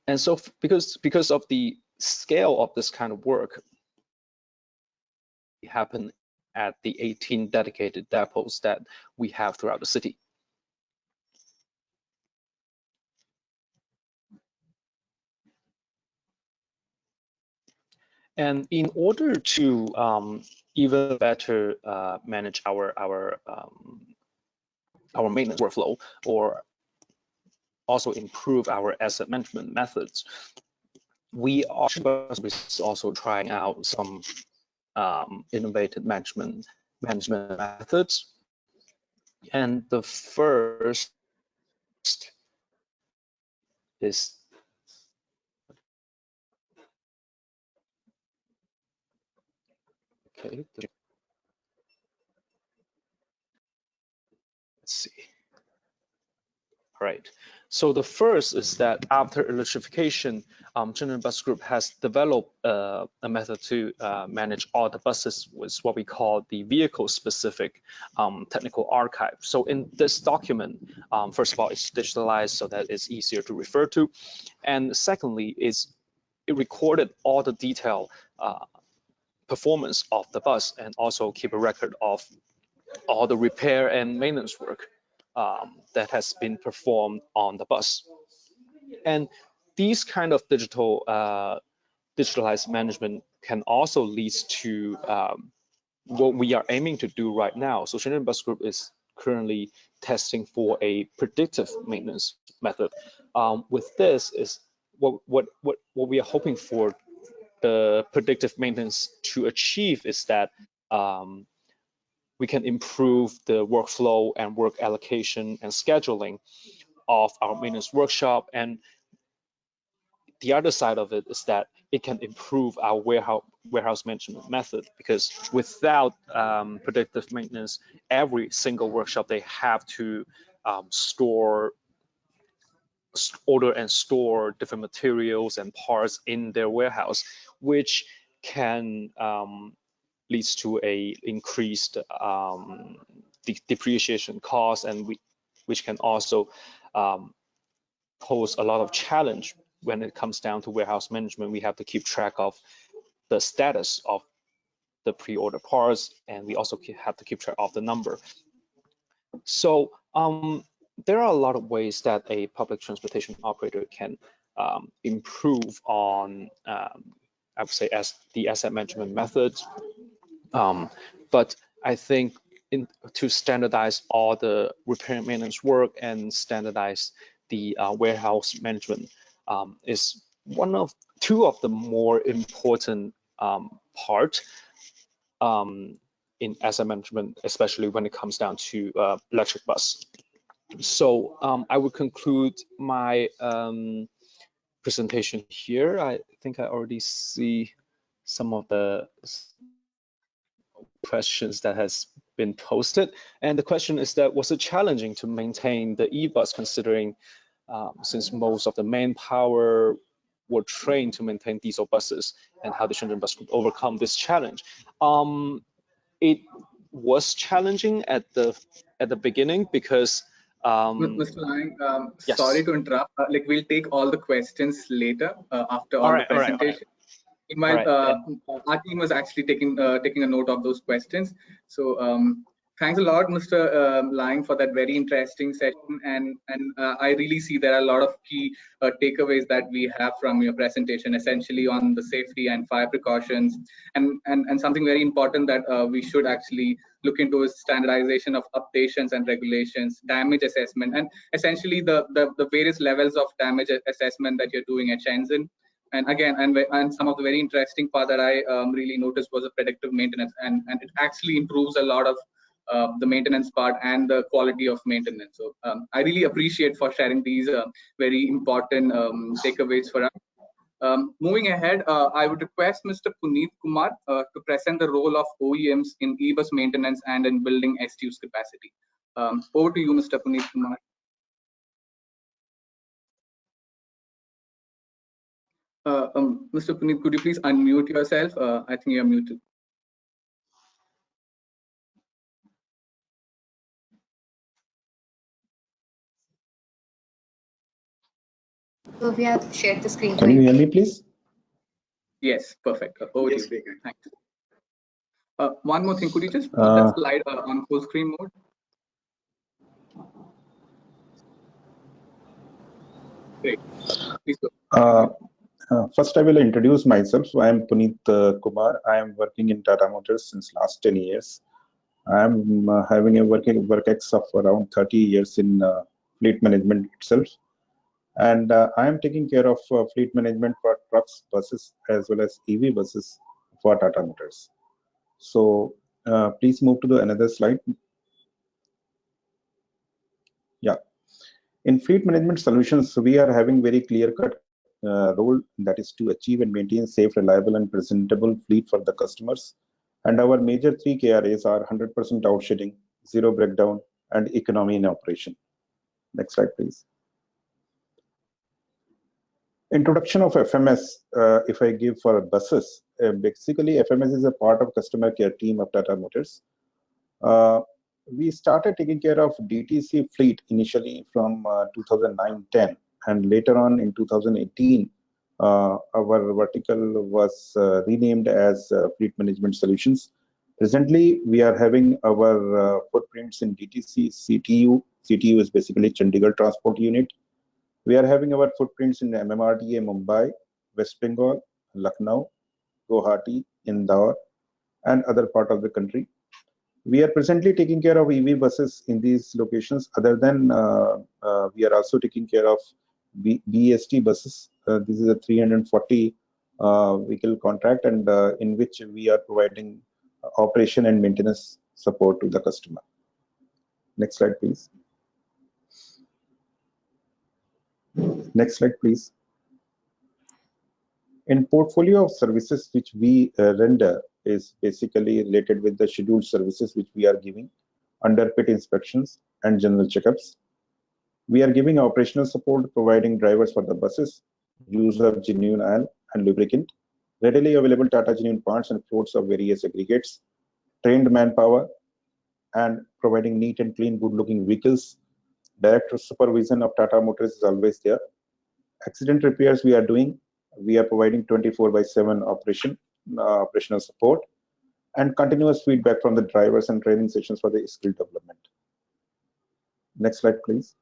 And so because of the scale of this kind of work, it happen at the 18 dedicated depots that we have throughout the city. And in order to even better manage our maintenance workflow, or also improve our asset management methods, we are also trying out some innovative management methods. And the first is okay. Let's see. All right. So the first is that after electrification, Shenzhen Bus Group has developed a method to manage all the buses with what we call the vehicle-specific technical archive. So in this document, first of all, it's digitalized so that it's easier to refer to. And secondly, it recorded all the detailed performance of the bus and also keep a record of all the repair and maintenance work that has been performed on the bus. And these kind of digitalized management can also lead to what we are aiming to do right now. So Shenzhen Bus Group is currently testing for a predictive maintenance method. With this is what we are hoping for the predictive maintenance to achieve is that we can improve the workflow and work allocation and scheduling of our maintenance workshop. And the other side of it is that it can improve our warehouse management method, because without predictive maintenance, every single workshop, they have to order and store different materials and parts in their warehouse, which can leads to a increased depreciation cost, and which can also pose a lot of challenge when it comes down to warehouse management. We have to keep track of the status of the pre-order parts, and we also have to keep track of the number. So there are a lot of ways that a public transportation operator can improve on, I would say, as the asset management methods. But I think to standardize all the repair and maintenance work and standardize the warehouse management is two of the more important part in asset management, especially when it comes down to electric bus. So I will conclude my presentation here. I think I already see some of the questions that has been posted. And the question is that, was it challenging to maintain the e-bus, considering since most of the manpower were trained to maintain diesel buses, and how the Shenzhen Bus Group overcome this challenge? It was challenging at the beginning because Mr. Lang, yes. sorry to interrupt. Like, we'll take all the questions later after all the presentation. Meanwhile, our team was actually taking a note of those questions. So thanks a lot, Mr. Lang, for that very interesting session. And I really see there are a lot of key takeaways that we have from your presentation, essentially on the safety and fire precautions, and something very important that we should actually look into is standardization of updations and regulations, damage assessment, and essentially the various levels of damage assessment that you're doing at Shenzhen. And again, and some of the very interesting part that I really noticed was the predictive maintenance, and it actually improves a lot of the maintenance part and the quality of maintenance. So I really appreciate for sharing these very important takeaways for us. Moving ahead, I would request Mr. Puneet Kumar to present the role of OEMs in e-bus maintenance and in building STU's capacity. Over to you, Mr. Puneet Kumar. Mr. Puneet, could you please unmute yourself? I think you're muted. So we have shared the screen. Can you hear me, please? Yes, perfect. Over Yes, to you. we can. Thanks. One more thing, could you just put that slide on full screen mode? Great. Please go. First, I will introduce myself. So I am Puneet Kumar. I am working in Tata Motors since last 10 years. I am having a work ex of around 30 years in fleet management itself. And I am taking care of fleet management for trucks, buses, as well as EV buses for Tata Motors. So please move to the another slide. Yeah. In fleet management solutions, we are having very clear-cut role, that is to achieve and maintain safe, reliable, and presentable fleet for the customers. And our major 3 KRAs are 100% outshedding, zero breakdown, and economy in operation. Next slide, please. Introduction of FMS, if I give for buses, basically FMS is a part of customer care team of Tata Motors. We started taking care of DTC fleet initially from 2009-10, and later on in 2018, our vertical was renamed as Fleet Management Solutions. Presently, we are having our footprints in DTC, CTU. CTU is basically Chandigarh Transport Unit. We are having our footprints in MMRDA Mumbai, West Bengal, Lucknow, Guwahati, Indore, and other part of the country. We are presently taking care of EV buses in these locations. Other than we are also taking care of BEST buses. This is a 340 vehicle contract, and in which we are providing operation and maintenance support to the customer. Next slide, please. Next slide, please. In portfolio of services which we render is basically related with the scheduled services which we are giving under pit inspections and general checkups. We are giving operational support, providing drivers for the buses, use of genuine oil and lubricant, readily available Tata genuine parts and floats of various aggregates, trained manpower, and providing neat and clean, good-looking vehicles. Direct supervision of Tata Motors is always there. Accident repairs we are doing. We are providing 24/7 operational support, and continuous feedback from the drivers and training sessions for the skill development. Next slide, please.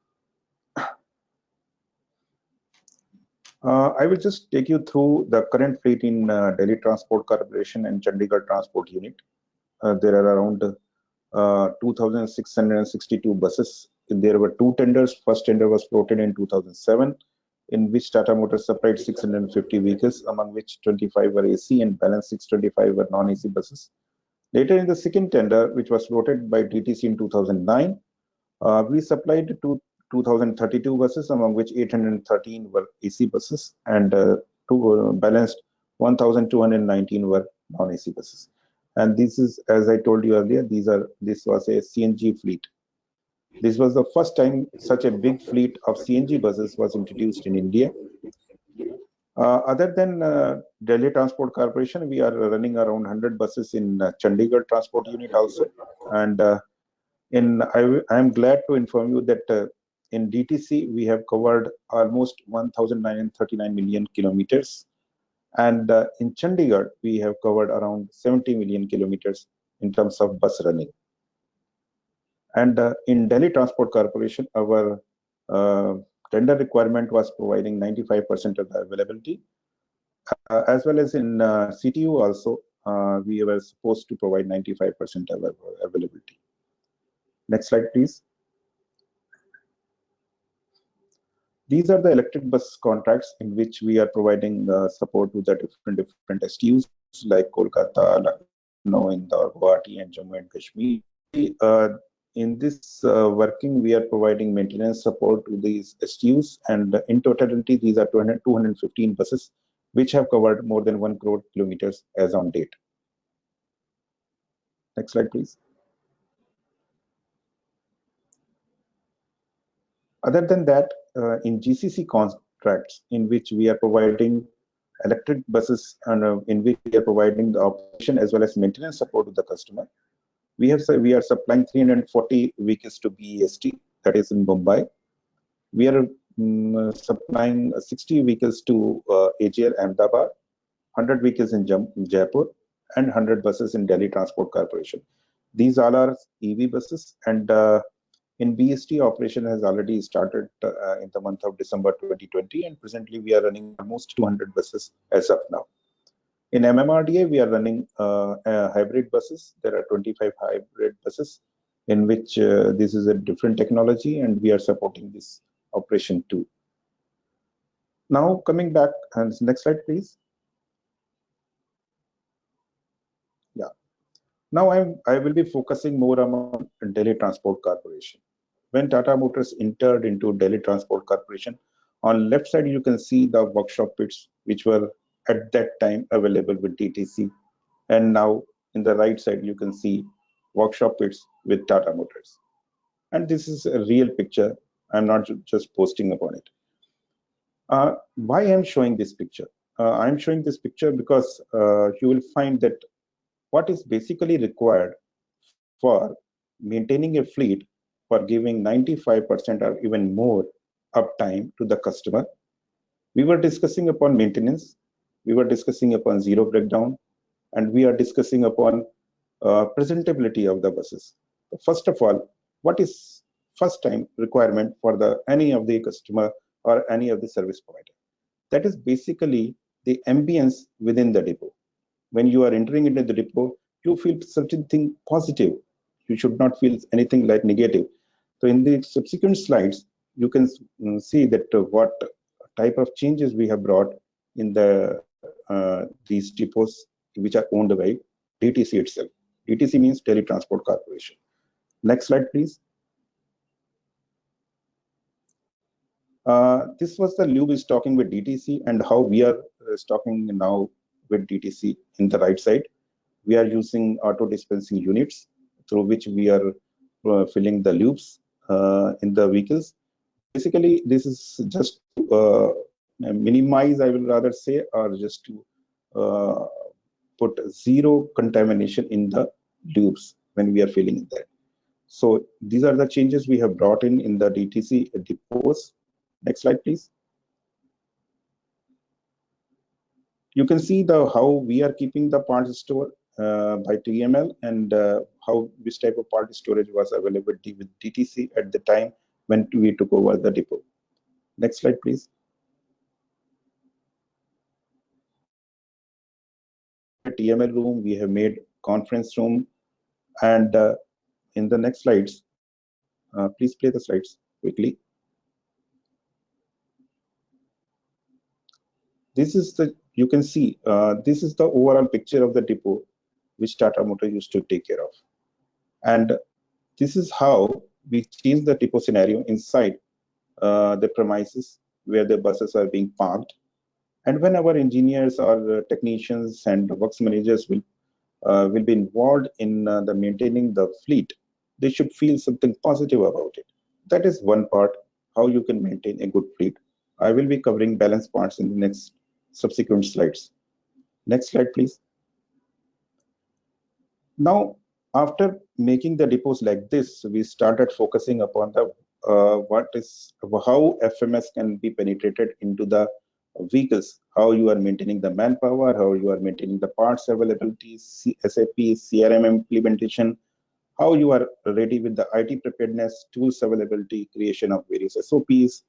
I will just take you through the current fleet in Delhi Transport Corporation and Chandigarh Transport Unit. There are around 2,662 buses. There were two tenders. First tender was floated in 2007, in which Tata Motors supplied 650 vehicles, among which 25 were AC and balance 625 were non-AC buses. Later in the second tender, which was floated by DTC in 2009, we supplied 2,032 buses, among which 813 were AC buses, and balanced 1,219 were non-AC buses. And this is, as I told you earlier, this was a CNG fleet. This was the first time such a big fleet of CNG buses was introduced in India. Other than Delhi Transport Corporation, we are running around 100 buses in Chandigarh Transport Unit also. And I am glad to inform you that in DTC, we have covered almost 1,939 million kilometers. And in Chandigarh, we have covered around 70 million kilometers in terms of bus running. And in Delhi Transport Corporation, our tender requirement was providing 95% of the availability. As well as in CTU also, we were supposed to provide 95% of availability. Next slide, please. These are the electric bus contracts in which we are providing support to the different STUs like Kolkata, Lucknow, Indore, Guwahati, and Jammu and Kashmir. In this working, we are providing maintenance support to these STUs, and in totality, these are 215 buses, which have covered more than 1 crore kilometers as on date. Next slide, please. Other than that, in GCC contracts, in which we are providing electric buses and in which we are providing the operation as well as maintenance support to the customer, we are supplying 340 vehicles to BEST, that is in Mumbai. We are supplying 60 vehicles to AGL Ahmedabad, 100 vehicles in Jaipur, and 100 buses in Delhi Transport Corporation. These all are EV buses, and in BEST operation has already started in the month of December 2020, and presently we are running almost 200 buses as of now. In MMRDA, we are running hybrid buses. There are 25 hybrid buses in which this is a different technology, and we are supporting this operation too. Now coming back, and next slide, please. Yeah. Now I will be focusing more on Delhi Transport Corporation. When Tata Motors entered into Delhi Transport Corporation, on left side you can see the workshop pits which were at that time available with DTC, and now in the right side you can see workshop pits with Tata Motors. And this is a real picture. I'm not just posting upon it. Why I'm showing this picture? I'm showing this picture because you will find that what is basically required for maintaining a fleet for giving 95% or even more uptime to the customer. We were discussing upon maintenance, we were discussing upon zero breakdown, and we are discussing upon presentability of the buses. First of all, what is first time requirement for any of the customer or any of the service provider? That is basically the ambience within the depot. When you are entering into the depot, you feel certain thing positive. You should not feel anything like negative. So in the subsequent slides, you can see that what type of changes we have brought in these depots which are owned by DTC itself. DTC means Delhi Transport Corporation. Next slide, please. This was the Lube is talking with DTC and how we are talking now with DTC in the right side. We are using auto dispensing units through which we are filling the lubes in the vehicles. Basically, this is just to minimize, I will rather say, or just to put zero contamination in the lubes when we are filling in that. So these are the changes we have brought in the DTC depots. Next slide, please. You can see how we are keeping the parts store by TML and how this type of part storage was available with DTC at the time when we took over the depot. Next slide, please. TML room, we have made conference room, and in the next slides, please play the slides quickly. This is you can see, this is the overall picture of the depot which Tata Motor used to take care of. And this is how we change the depot scenario inside the premises where the buses are being parked. And when our engineers or technicians and works managers will be involved in the maintaining the fleet, they should feel something positive about it. That is one part, how you can maintain a good fleet. I will be covering balance parts in the next subsequent slides. Next slide, please. Now, after making the depots like this, we started focusing upon the how FMS can be penetrated into the vehicles, how you are maintaining the manpower, how you are maintaining the parts availability, SAP, CRM implementation, how you are ready with the IT preparedness, tools availability, creation of various SOPs,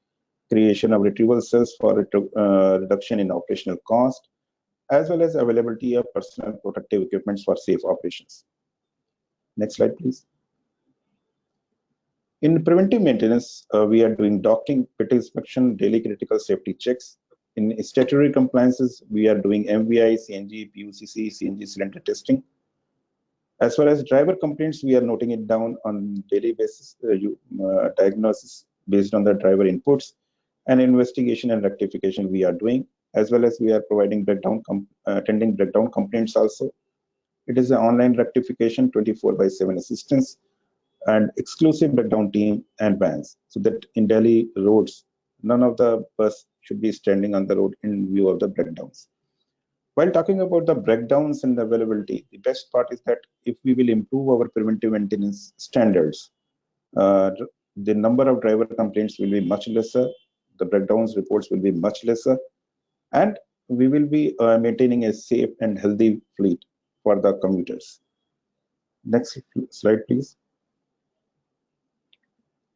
creation of retrieval cells for reduction in operational cost, as well as availability of personal protective equipment for safe operations. Next slide, please. In preventive maintenance, we are doing docking, pit inspection, daily critical safety checks. In statutory compliances, we are doing MVI, CNG, PUCC, CNG cylinder testing. As far as driver complaints, we are noting it down on daily basis, diagnosis based on the driver inputs, and investigation and rectification we are doing, as well as we are providing attending breakdown complaints also. It is an online rectification, 24/7 assistance, and exclusive breakdown team and vans, so that in Delhi roads, none of the bus should be standing on the road in view of the breakdowns. While talking about the breakdowns and the availability, the best part is that if we will improve our preventive maintenance standards, the number of driver complaints will be much lesser, the breakdowns reports will be much lesser, and we will be maintaining a safe and healthy fleet for the commuters. Next slide, please.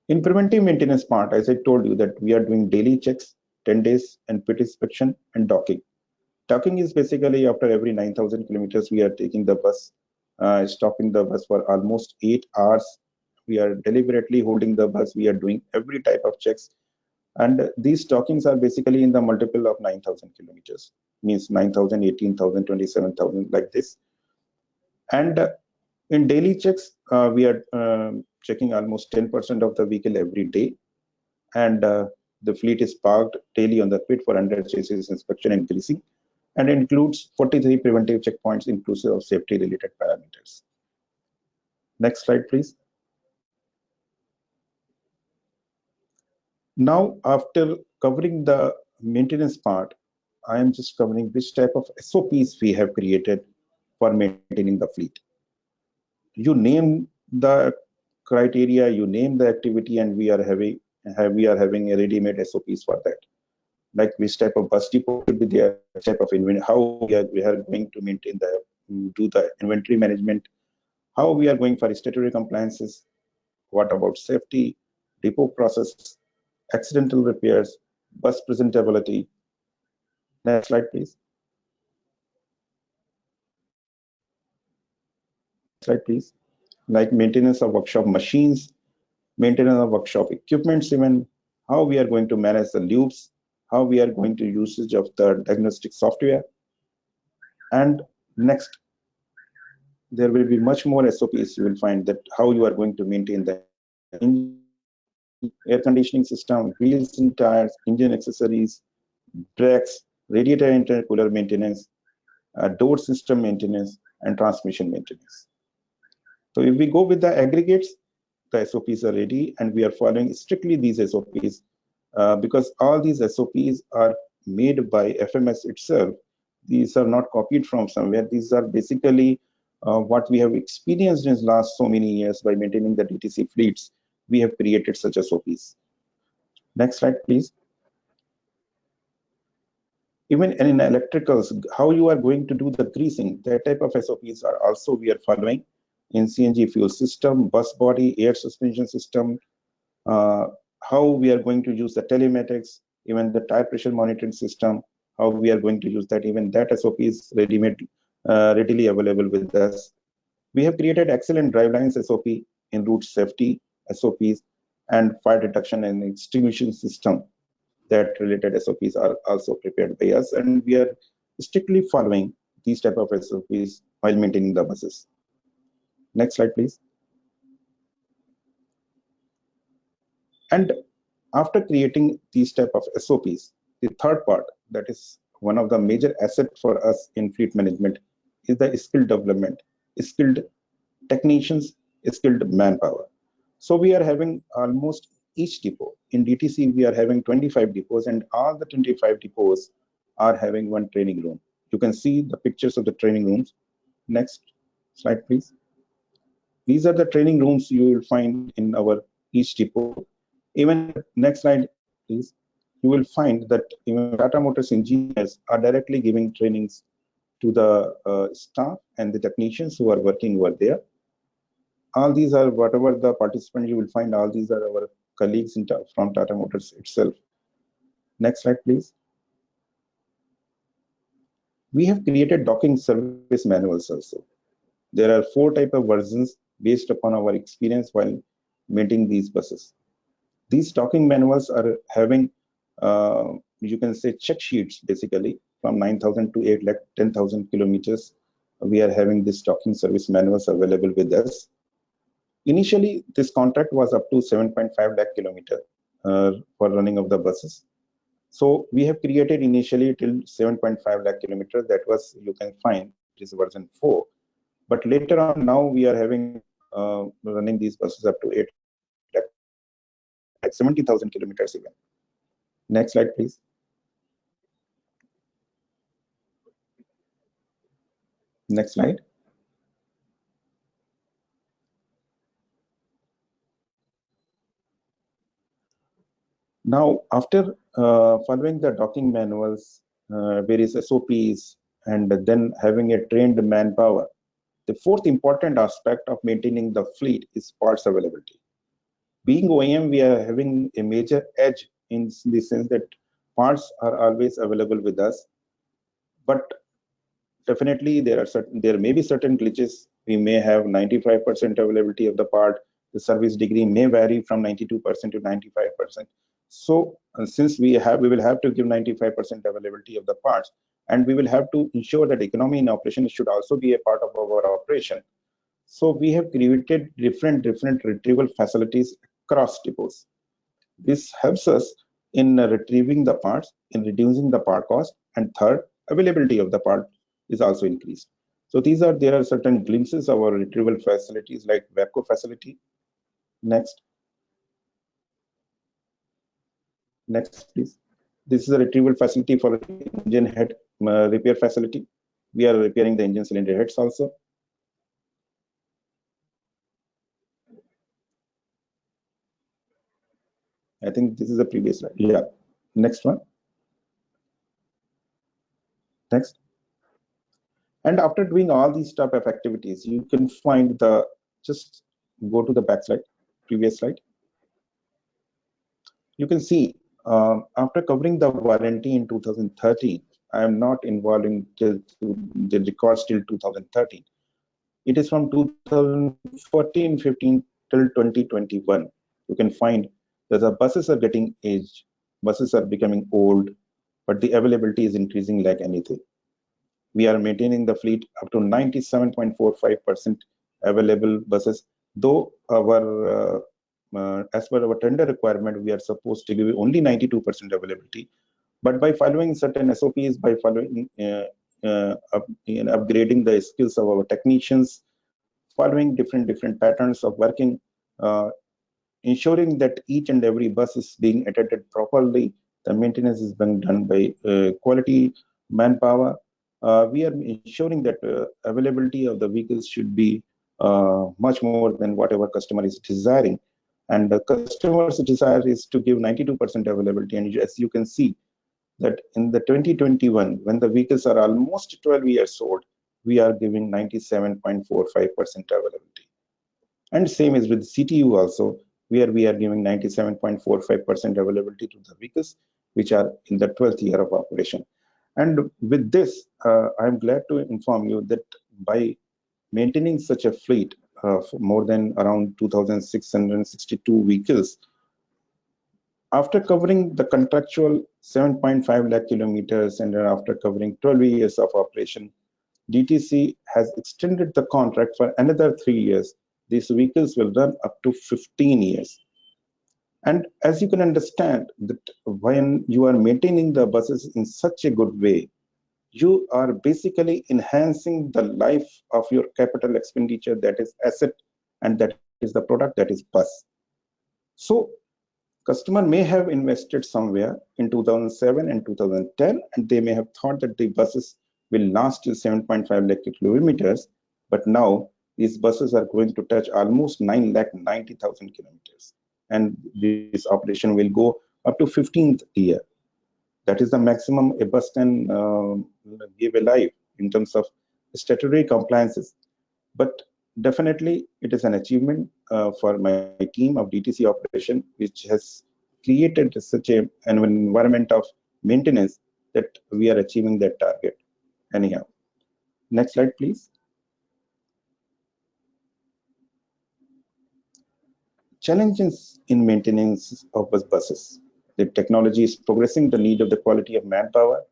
In preventive maintenance part, as I told you that we are doing daily checks, 10 days, and pit inspection and docking. Docking is basically after every 9,000 kilometers, we are taking the bus, stopping the bus for almost 8 hours. We are deliberately holding the bus. We are doing every type of checks. And these dockings are basically in the multiple of 9,000 kilometers, means 9,000, 18,000, 27,000, like this. And in daily checks, we are checking almost 10% of the vehicle every day. And the fleet is parked daily on the pit for under chassis inspection and greasing, and includes 43 preventive checkpoints inclusive of safety related parameters. Next slide, please. Now, after covering the maintenance part, I am just covering which type of SOPs we have created for maintaining the fleet. You name the criteria, you name the activity, and we are having a ready-made SOPs for that. Like which type of bus depot should be there, which type of inventory, how we are going to maintain do the inventory management, how we are going for statutory compliances, what about safety, depot process, accidental repairs, bus presentability. Next slide, please. Slide, please. Like maintenance of workshop machines, maintenance of workshop equipments, even how we are going to manage the loops, how we are going to usage of the diagnostic software. And next, there will be much more SOPs. You will find that how you are going to maintain the engine, air conditioning system, wheels and tires, engine accessories, brakes, radiator intercooler maintenance, door system maintenance, and transmission maintenance. So if we go with the aggregates, the SOPs are ready, and we are following strictly these SOPs because all these SOPs are made by FMS itself. These are not copied from somewhere. These are basically what we have experienced in the last so many years by maintaining the DTC fleets. We have created such SOPs. Next slide, please. Even in electricals, how you are going to do the greasing, that type of SOPs are also we are following in CNG fuel system, bus body, air suspension system, how we are going to use the telematics, even the tire pressure monitoring system, how we are going to use that, even that SOP is readily available with us. We have created excellent drivelines SOP in route safety SOPs and fire detection and extinguishing system. That related SOPs are also prepared by us, and we are strictly following these type of SOPs while maintaining the buses. Next slide, please. And after creating these type of SOPs, the third part, that is one of the major assets for us in fleet management, is the skill development, skilled technicians, skilled manpower. So we are having almost each depot. In DTC, we are having 25 depots, and all the 25 depots are having one training room. You can see the pictures of the training rooms. Next slide, please. These are the training rooms you will find in our each depot. Even next slide, please. You will find that even Tata Motors engineers are directly giving trainings to the staff and the technicians who are working over there. All these are whatever the participants you will find, all these are our colleagues from Tata Motors itself. Next slide, please. We have created docking service manuals also. There are 4 types of versions based upon our experience while maintaining these buses. These docking manuals are having, you can say, check sheets basically from 9,000 to 8,10,000 kilometers. We are having this docking service manuals available with us. Initially, this contract was up to 7.5 lakh kilometer for running of the buses. So we have created initially till 7.5 lakh kilometers. That was, you can find, it is version 4. But later on, now we are having running these buses up to 8 lakh, 70,000 kilometers even. Next slide, please. Next slide. Now, after following the docking manuals, various SOPs, and then having a trained manpower, the fourth important aspect of maintaining the fleet is parts availability. Being OEM, we are having a major edge in the sense that parts are always available with us, but definitely there may be certain glitches. We may have 95% availability of the part. The service degree may vary from 92% to 95%. So since we will have to give 95% availability of the parts, and we will have to ensure that economy in operation should also be a part of our operation. So we have created different retrieval facilities across depots. This helps us in retrieving the parts, in reducing the part cost, and third, availability of the part is also increased. So there are certain glimpses of our retrieval facilities like VAPCO facility. Next, please. This is a retrieval facility for engine head repair facility. We are repairing the engine cylinder heads also. I think this is the previous slide. Yeah, next one. Next. And after doing all these type of activities, you can find the, just go to the back slide, previous slide. You can see after covering the warranty in 2013, I am not involving till the records till 2013. It is from 2014-15 till 2021. You can find that the buses are getting aged, buses are becoming old, but the availability is increasing like anything. We are maintaining the fleet up to 97.45% available buses, though our as per our tender requirement, we are supposed to give only 92% availability. But by following certain SOPs, by following upgrading the skills of our technicians, following different patterns of working, ensuring that each and every bus is being attended properly, the maintenance is being done by quality manpower. We are ensuring that availability of the vehicles should be much more than whatever customer is desiring. And the customer's desire is to give 92% availability. And as you can see that in the 2021, when the vehicles are almost 12 years old, we are giving 97.45% availability. And same is with CTU also, where we are giving 97.45% availability to the vehicles which are in the 12th year of operation. And with this, I'm glad to inform you that by maintaining such a fleet of more than around 2,662 vehicles, after covering the contractual 7.5 lakh kilometers and after covering 12 years of operation, DTC has extended the contract for another 3 years. These vehicles will run up to 15 years. And as you can understand that when you are maintaining the buses in such a good way, you are basically enhancing the life of your capital expenditure, that is asset, and that is the product, that is bus. So customer may have invested somewhere in 2007 and 2010, and they may have thought that the buses will last till 7.5 lakh kilometers, but now these buses are going to touch almost 9,90,000 kilometers, and this operation will go up to 15th year. That is the maximum a bus can give a life in terms of statutory compliances. But definitely it is an achievement for my team of DTC operation, which has created such an environment of maintenance that we are achieving that target. Anyhow, next slide, please. Challenges in maintenance of buses. The technology is progressing, the need of the quality of manpower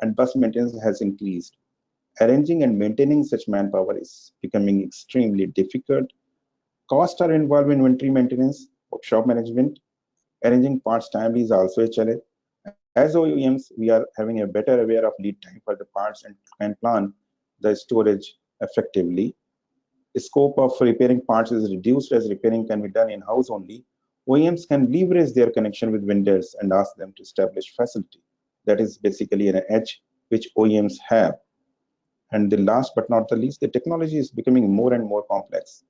and bus maintenance has increased. Arranging and maintaining such manpower is becoming extremely difficult. Costs are involved in inventory maintenance, workshop management. Arranging parts timely is also a challenge. As OEMs, we are having a better aware of lead time for the parts and can plan the storage effectively. The scope of repairing parts is reduced as repairing can be done in-house only. OEMs can leverage their connection with vendors and ask them to establish facility. That is basically an edge which OEMs have. And the last but not the least, the technology is becoming more and more complex.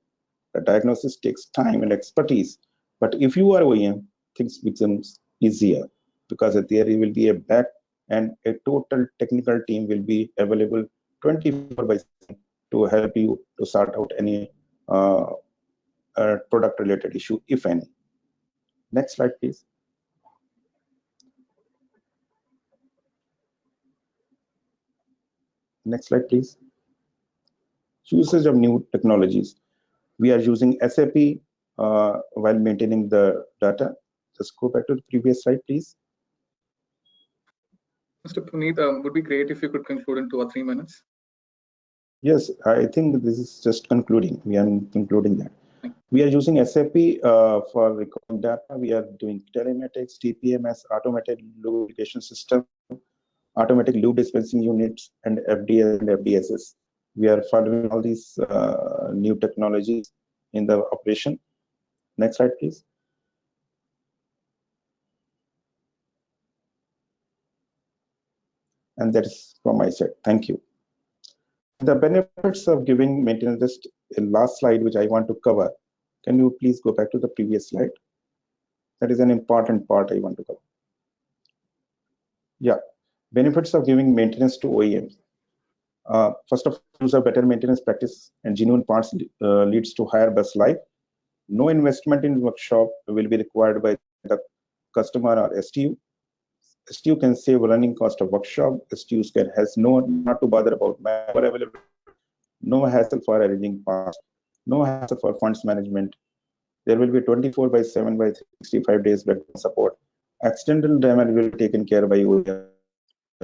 The diagnosis takes time and expertise, but if you are OEM, things becomes easier because there will be a back and a total technical team will be available 24/7 to help you to sort out any product related issue, if any. Next slide, please. Next slide, please. Usage of new technologies. We are using SAP while maintaining the data. Just go back to the previous slide, please. Mr. Puneet, would be great if you could conclude in 2 or 3 minutes. Yes, I think this is just concluding. We are concluding that. We are using SAP for recording data. We are doing telematics, TPMS, automated lubrication system, automatic lube dispensing units, and FDS and FDSS. We are following all these new technologies in the operation. Next slide, please. And that is from my side. Thank you. The benefits of giving maintenance, just a last slide which I want to cover. Can you please go back to the previous slide? That is an important part I want to cover. Yeah, benefits of giving maintenance to OEMs. First of all, use of better maintenance practice and genuine parts leads to higher bus life. No investment in workshop will be required by the customer or STU. STU can save running cost of workshop. STUs has not to bother about manpower availability, no hassle for arranging parts, no hassle for funds management. There will be 24/7 by 365 days background support. Accidental damage will be taken care by OEM.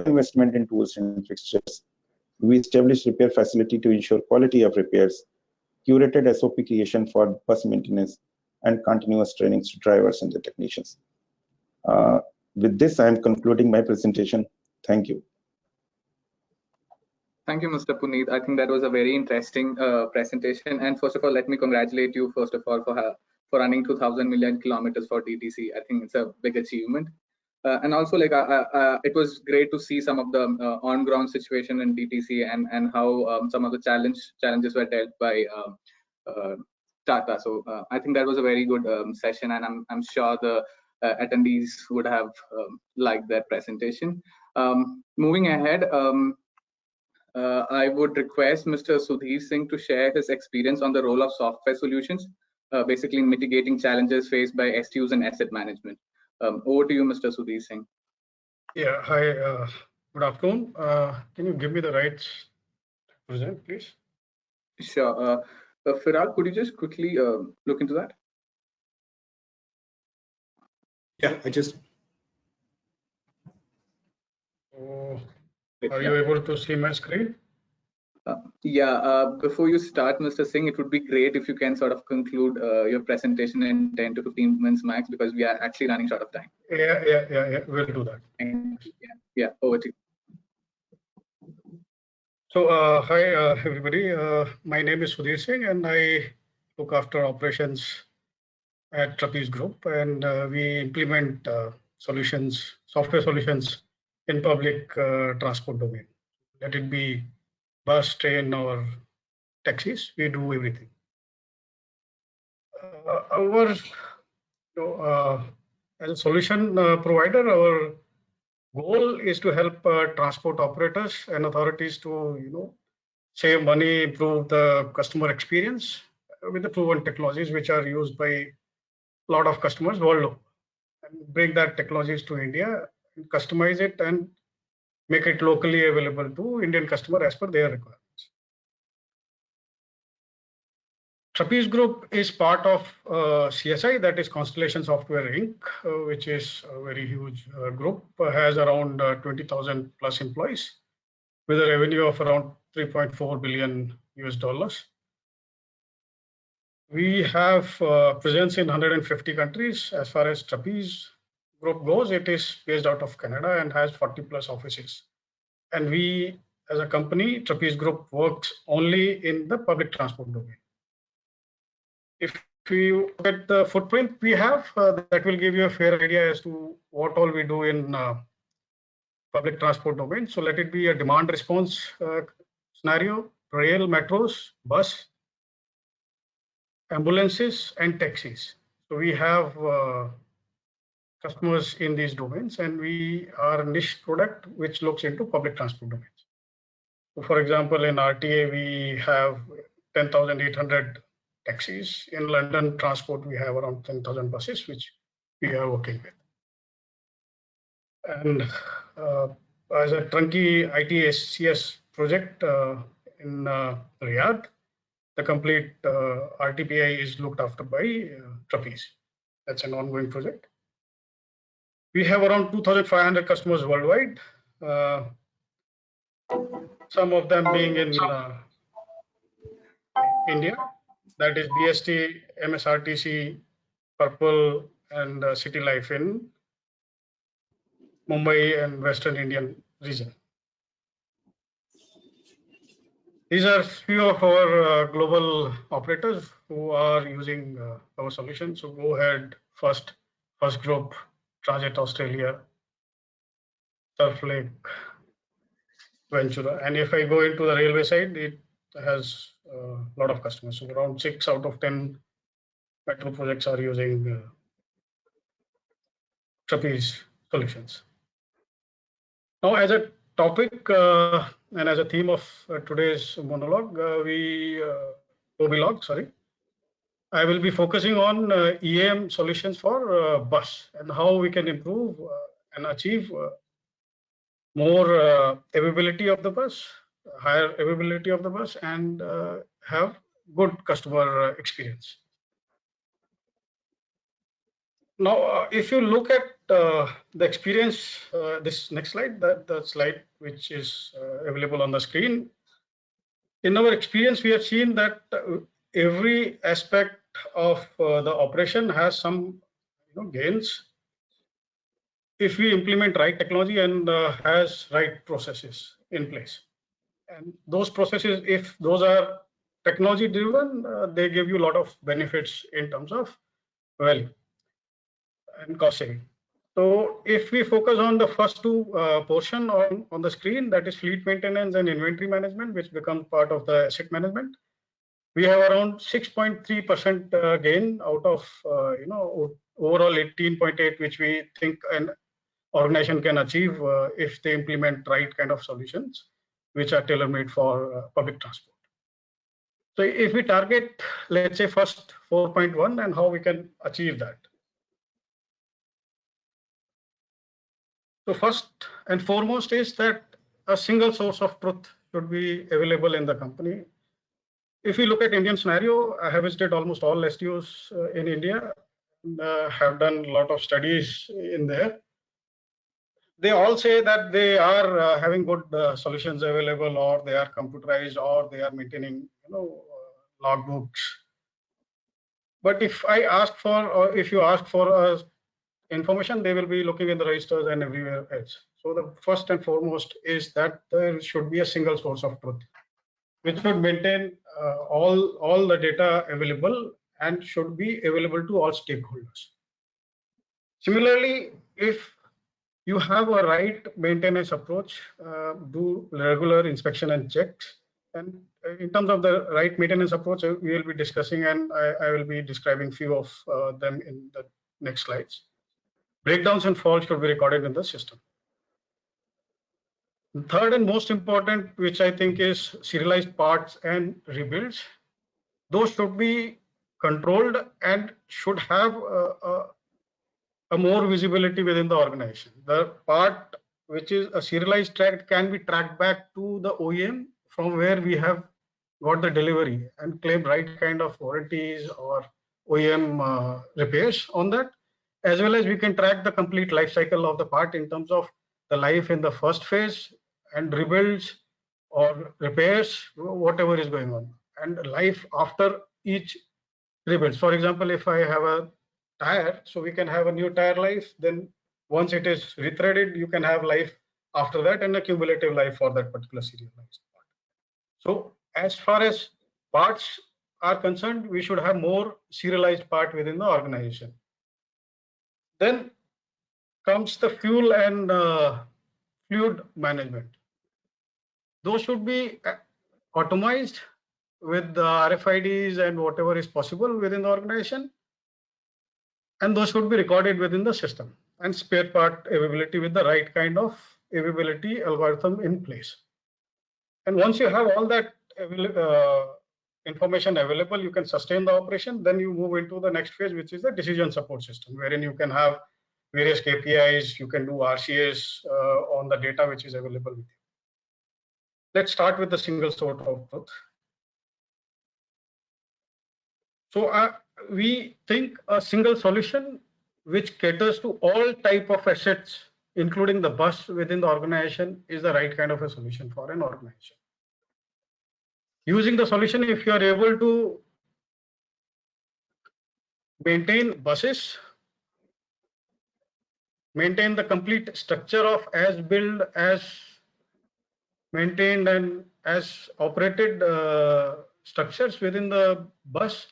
Investment in tools and fixtures. We established repair facility to ensure quality of repairs, curated SOP creation for bus maintenance, and continuous trainings to drivers and the technicians. With this, I am concluding my presentation. Thank you. Thank you, Mr. Puneet. I think that was a very interesting presentation. And first of all, let me congratulate you, first of all, for running 2,000 million kilometers for DTC. I think it's a big achievement. And also, like, it was great to see some of the on-ground situation in DTC and how some of the challenges were dealt by Tata. So I think that was a very good session, and I'm sure the attendees would have liked that presentation. Moving ahead, I would request Mr. Sudhir Singh to share his experience on the role of software solutions, basically mitigating challenges faced by STUs and asset management. Over to you, Mr. Sudhir Singh. Yeah, hi, good afternoon. Can you give me the rights to present, please? Sure. Firal, could you just quickly look into that? Yeah, I just. Are you able to see my screen? Before you start, Mr. Singh, it would be great if you can sort of conclude your presentation in 10 to 15 minutes max, because we are actually running short of time. Yeah, we'll do that. Yeah, over to you. So, hi, everybody. My name is Sudhir Singh, and I look after operations at Trapeze Group, and we implement software solutions in public transport domain. Let it be bus, train, or taxis, we do everything. As a solution provider, our goal is to help transport operators and authorities to, save money, improve the customer experience with the proven technologies which are used by a lot of customers world over, and bring that technologies to India, customize it, and make it locally available to Indian customer as per their requirements. Trapeze Group is part of CSI, that is Constellation Software Inc., which is a very huge group, has around 20,000 plus employees with a revenue of around $3.4 billion US. We have presence in 150 countries. As far as Trapeze Group goes, it is based out of Canada and has 40 plus offices. And we, as a company, Trapeze Group works only in the public transport domain. If you look at the footprint we have, that will give you a fair idea as to what all we do in public transport domain. So let it be a demand response scenario, rail, metros, bus, ambulances, and taxis. So we have customers in these domains, and we are a niche product which looks into public transport domains. So for example, in RTA, we have 10,800 taxis. In London transport, we have around 10,000 buses, which we are working with. And as a turnkey ITSCS project in Riyadh, the complete RTPI is looked after by Trapeze. That's an ongoing project. We have around 2,500 customers worldwide, some of them being in India, that is BST, MSRTC, Purple, and City Life in Mumbai and Western Indian region. These are few of our global operators who are using our solution. So go ahead, First Group, Transit Australia, Surf Lake, venture. And if I go into the railway side, it has a lot of customers. So around 6 out of 10 metro projects are using Trapeze solutions. Now, as a topic and as a theme of today's monologue, Mobilogues, sorry, I will be focusing on EAM solutions for bus and how we can improve and achieve more availability of the bus, higher availability of the bus, and have good customer experience. Now, if you look at the experience, this next slide, the slide which is available on the screen, in our experience, we have seen that every aspect of the operation has some gains if we implement right technology and has right processes in place. And those processes, if those are technology driven, they give you a lot of benefits in terms of value and cost saving. So if we focus on the first two portion on the screen, that is fleet maintenance and inventory management, which becomes part of the asset management, we have around 6.3% gain out of overall 18.8, which we think an organization can achieve if they implement right kind of solutions, which are tailor-made for public transport. So if we target, let's say, first 4.1 and how we can achieve that. So first and foremost is that a single source of truth should be available in the company. If you look at Indian scenario, I have visited almost all STOs in India, have done a lot of studies in there. They all say that they are having good solutions available, or they are computerized, or they are maintaining logbooks. But if I ask for, or if you ask for information, they will be looking in the registers and everywhere else. So the first and foremost is that there should be a single source of truth, which should maintain all the data available and should be available to all stakeholders. Similarly, if you have a right maintenance approach, do regular inspection and checks. And in terms of the right maintenance approach, we will be discussing, and I will be describing few of them in the next slides. Breakdowns and faults should be recorded in the system. The third and most important, which I think is serialized parts and rebuilds, those should be controlled and should have a more visibility within the organization. The part which is a serialized track can be tracked back to the OEM from where we have got the delivery and claim right kind of warranties or OEM repairs on that, as well as we can track the complete life cycle of the part in terms of the life in the first phase and rebuilds or repairs, whatever is going on, and life after each rebuild. For example, if I have a tire, so we can have a new tire life, then once it is rethreaded, you can have life after that and a cumulative life for that particular serialized part. So as far as parts are concerned, we should have more serialized part within the organization. Then comes the fuel and fluid management. Those should be automized with the RFIDs and whatever is possible within the organization. And those should be recorded within the system, and spare part availability with the right kind of availability algorithm in place. And once you have all that information available, you can sustain the operation. Then you move into the next phase, which is the decision support system, wherein you can have various KPIs, you can do RCAs on the data which is available with you. Let's start with the single source of truth. So we think a single solution which caters to all type of assets, including the bus within the organization, is the right kind of a solution for an organization. Using the solution, if you are able to maintain buses, maintain the complete structure of as built, as maintained, and as operated structures within the bus,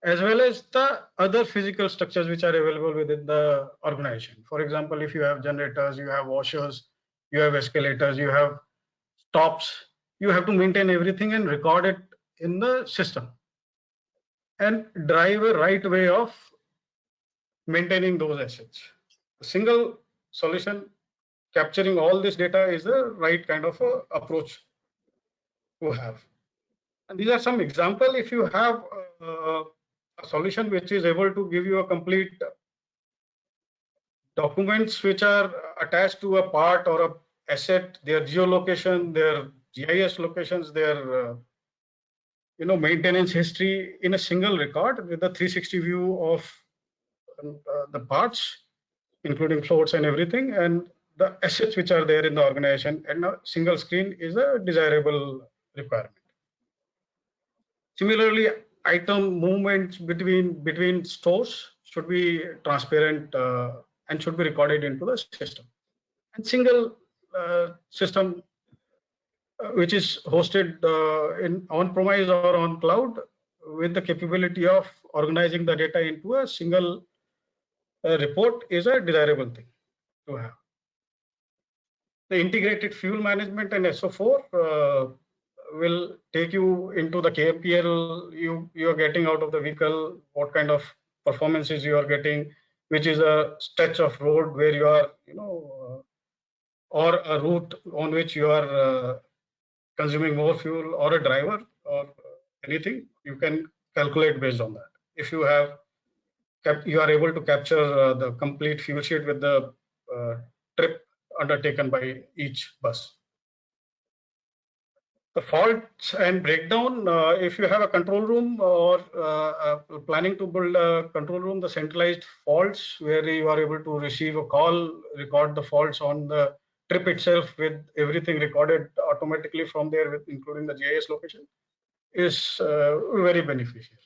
as well as the other physical structures which are available within the organization. For example, if you have generators, you have washers, you have escalators, you have stops, you have to maintain everything and record it in the system and drive a right way of maintaining those assets. A single solution capturing all this data is the right kind of approach to have. And these are some example. If you have a solution which is able to give you a complete documents which are attached to a part or a asset, their geolocation, their GIS locations, their maintenance history in a single record with a 360 view of the parts, including floats and everything, and the assets which are there in the organization, and a single screen is a desirable requirement. Similarly, item movements between stores should be transparent and should be recorded into the system. And single system which is hosted in on-premise or on cloud with the capability of organizing the data into a single report is a desirable thing to have. The integrated fuel management and SO4 will take you into the KMPL you are getting out of the vehicle, what kind of performances you are getting, which is a stretch of road where you are, or a route on which you are consuming more fuel, or a driver, or anything. You can calculate based on that. If you have, you are able to capture the complete fuel sheet with the trip undertaken by each bus. The faults and breakdown, if you have a control room or planning to build a control room, the centralized faults where you are able to receive a call, record the faults on the trip itself with everything recorded automatically from there, with including the GIS location, is very beneficial.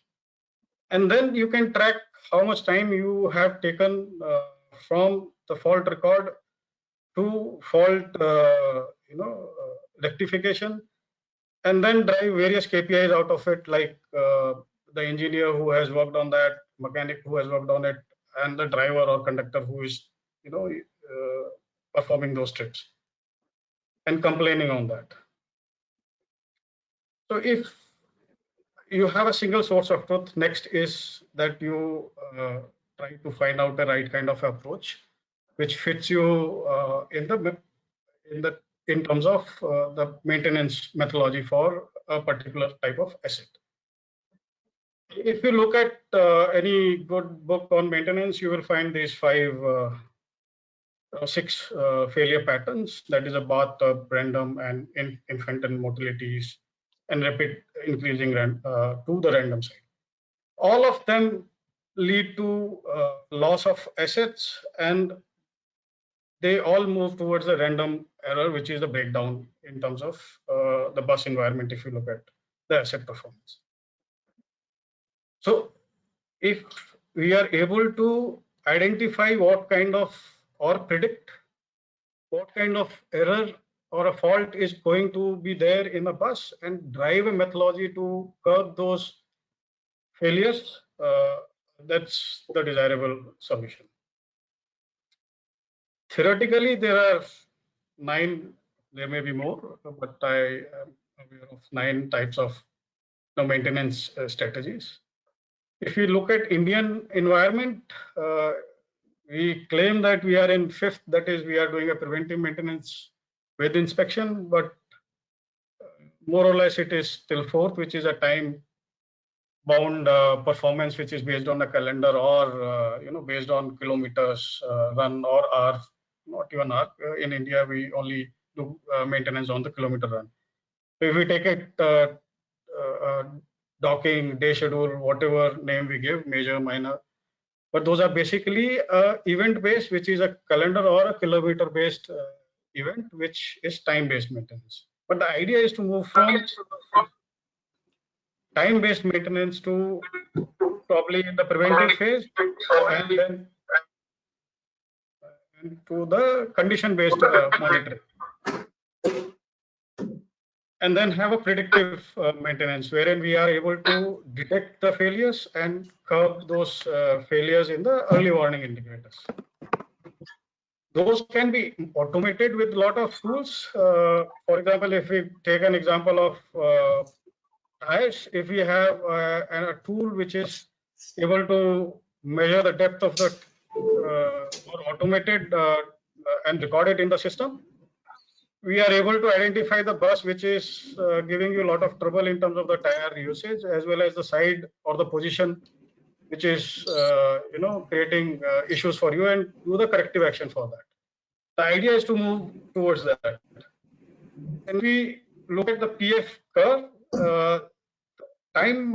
And then you can track how much time you have taken from the fault record to fault rectification, and then drive various KPIs out of it, like the engineer who has worked on that, mechanic who has worked on it, and the driver or conductor who is performing those trips and complaining on that. So if you have a single source of truth, next is that you try to find out the right kind of approach which fits you in terms of the maintenance methodology for a particular type of asset. If you look at any good book on maintenance, you will find these six failure patterns. That is a bathtub, random, and infant and motilities, and rapid increasing to the random side. All of them lead to loss of assets, and they all move towards the random error, which is the breakdown in terms of the bus environment if you look at the asset performance. So if we are able to identify what kind of, or predict what kind of error or a fault is going to be there in a bus and drive a methodology to curb those failures, that's the desirable solution. Theoretically, there are 9, there may be more, but I am aware of 9 types of maintenance strategies. If we look at Indian environment, we claim that we are in 5th, that is, we are doing a preventive maintenance with inspection, but more or less it is still 4th, which is a time-bound performance, which is based on a calendar or based on kilometers run or hours, not even hour. In India, we only do maintenance on the kilometer run. So if we take it docking, day schedule, whatever name we give, major, minor, but those are basically event-based, which is a calendar or a kilometer-based event, which is time-based maintenance. But the idea is to move from time-based maintenance to probably in the preventive phase, and then to the condition-based monitoring, and then have a predictive maintenance wherein we are able to detect the failures and curb those failures in the early warning indicators. those can be automated with a lot of tools. For example, if we take an example of tires, if we have a tool which is able to measure the depth of the or automated and record it in the system, we are able to identify the bus which is giving you a lot of trouble in terms of the tire usage, as well as the side or the position which is creating issues for you, and do the corrective action for that. The idea is to move towards that. And we look at the PF curve, time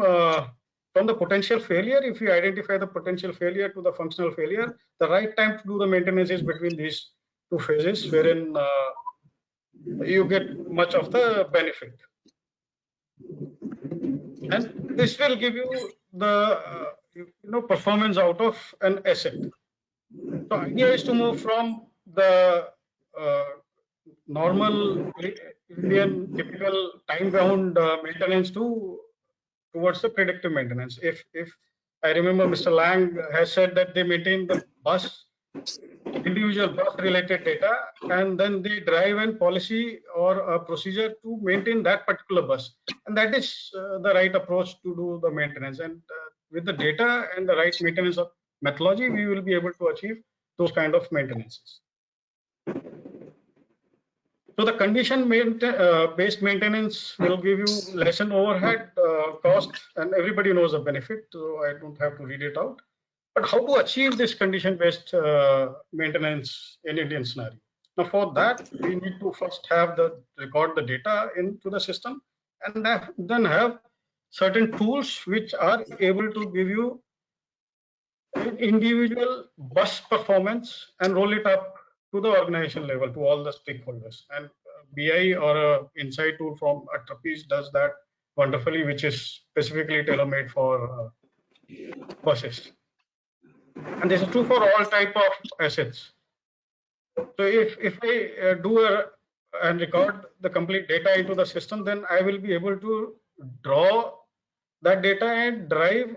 from the potential failure, if you identify the potential failure to the functional failure, the right time to do the maintenance is between these two phases, wherein you get much of the benefit. And this will give you the performance out of an asset. So idea is to move from the normal Indian typical time-bound maintenance towards the predictive maintenance. If I remember, Mr. Lang has said that they maintain the bus, individual bus related data, and then they drive an policy or a procedure to maintain that particular bus. And that is the right approach to do the maintenance. And with the data and the right maintenance of methodology, we will be able to achieve those kind of maintenances. So the condition-based maintenance will give you lesser overhead cost, and everybody knows the benefit, so I don't have to read it out. But how to achieve this condition-based maintenance in Indian scenario? Now, for that, we need to first have record the data into the system, and then have certain tools which are able to give you an individual bus performance and roll it up to the organization level, to all the stakeholders. And BI or a insight tool from Trapeze does that wonderfully, which is specifically tailor-made for buses. And this is true for all type of assets. So if I and record the complete data into the system, then I will be able to draw that data and drive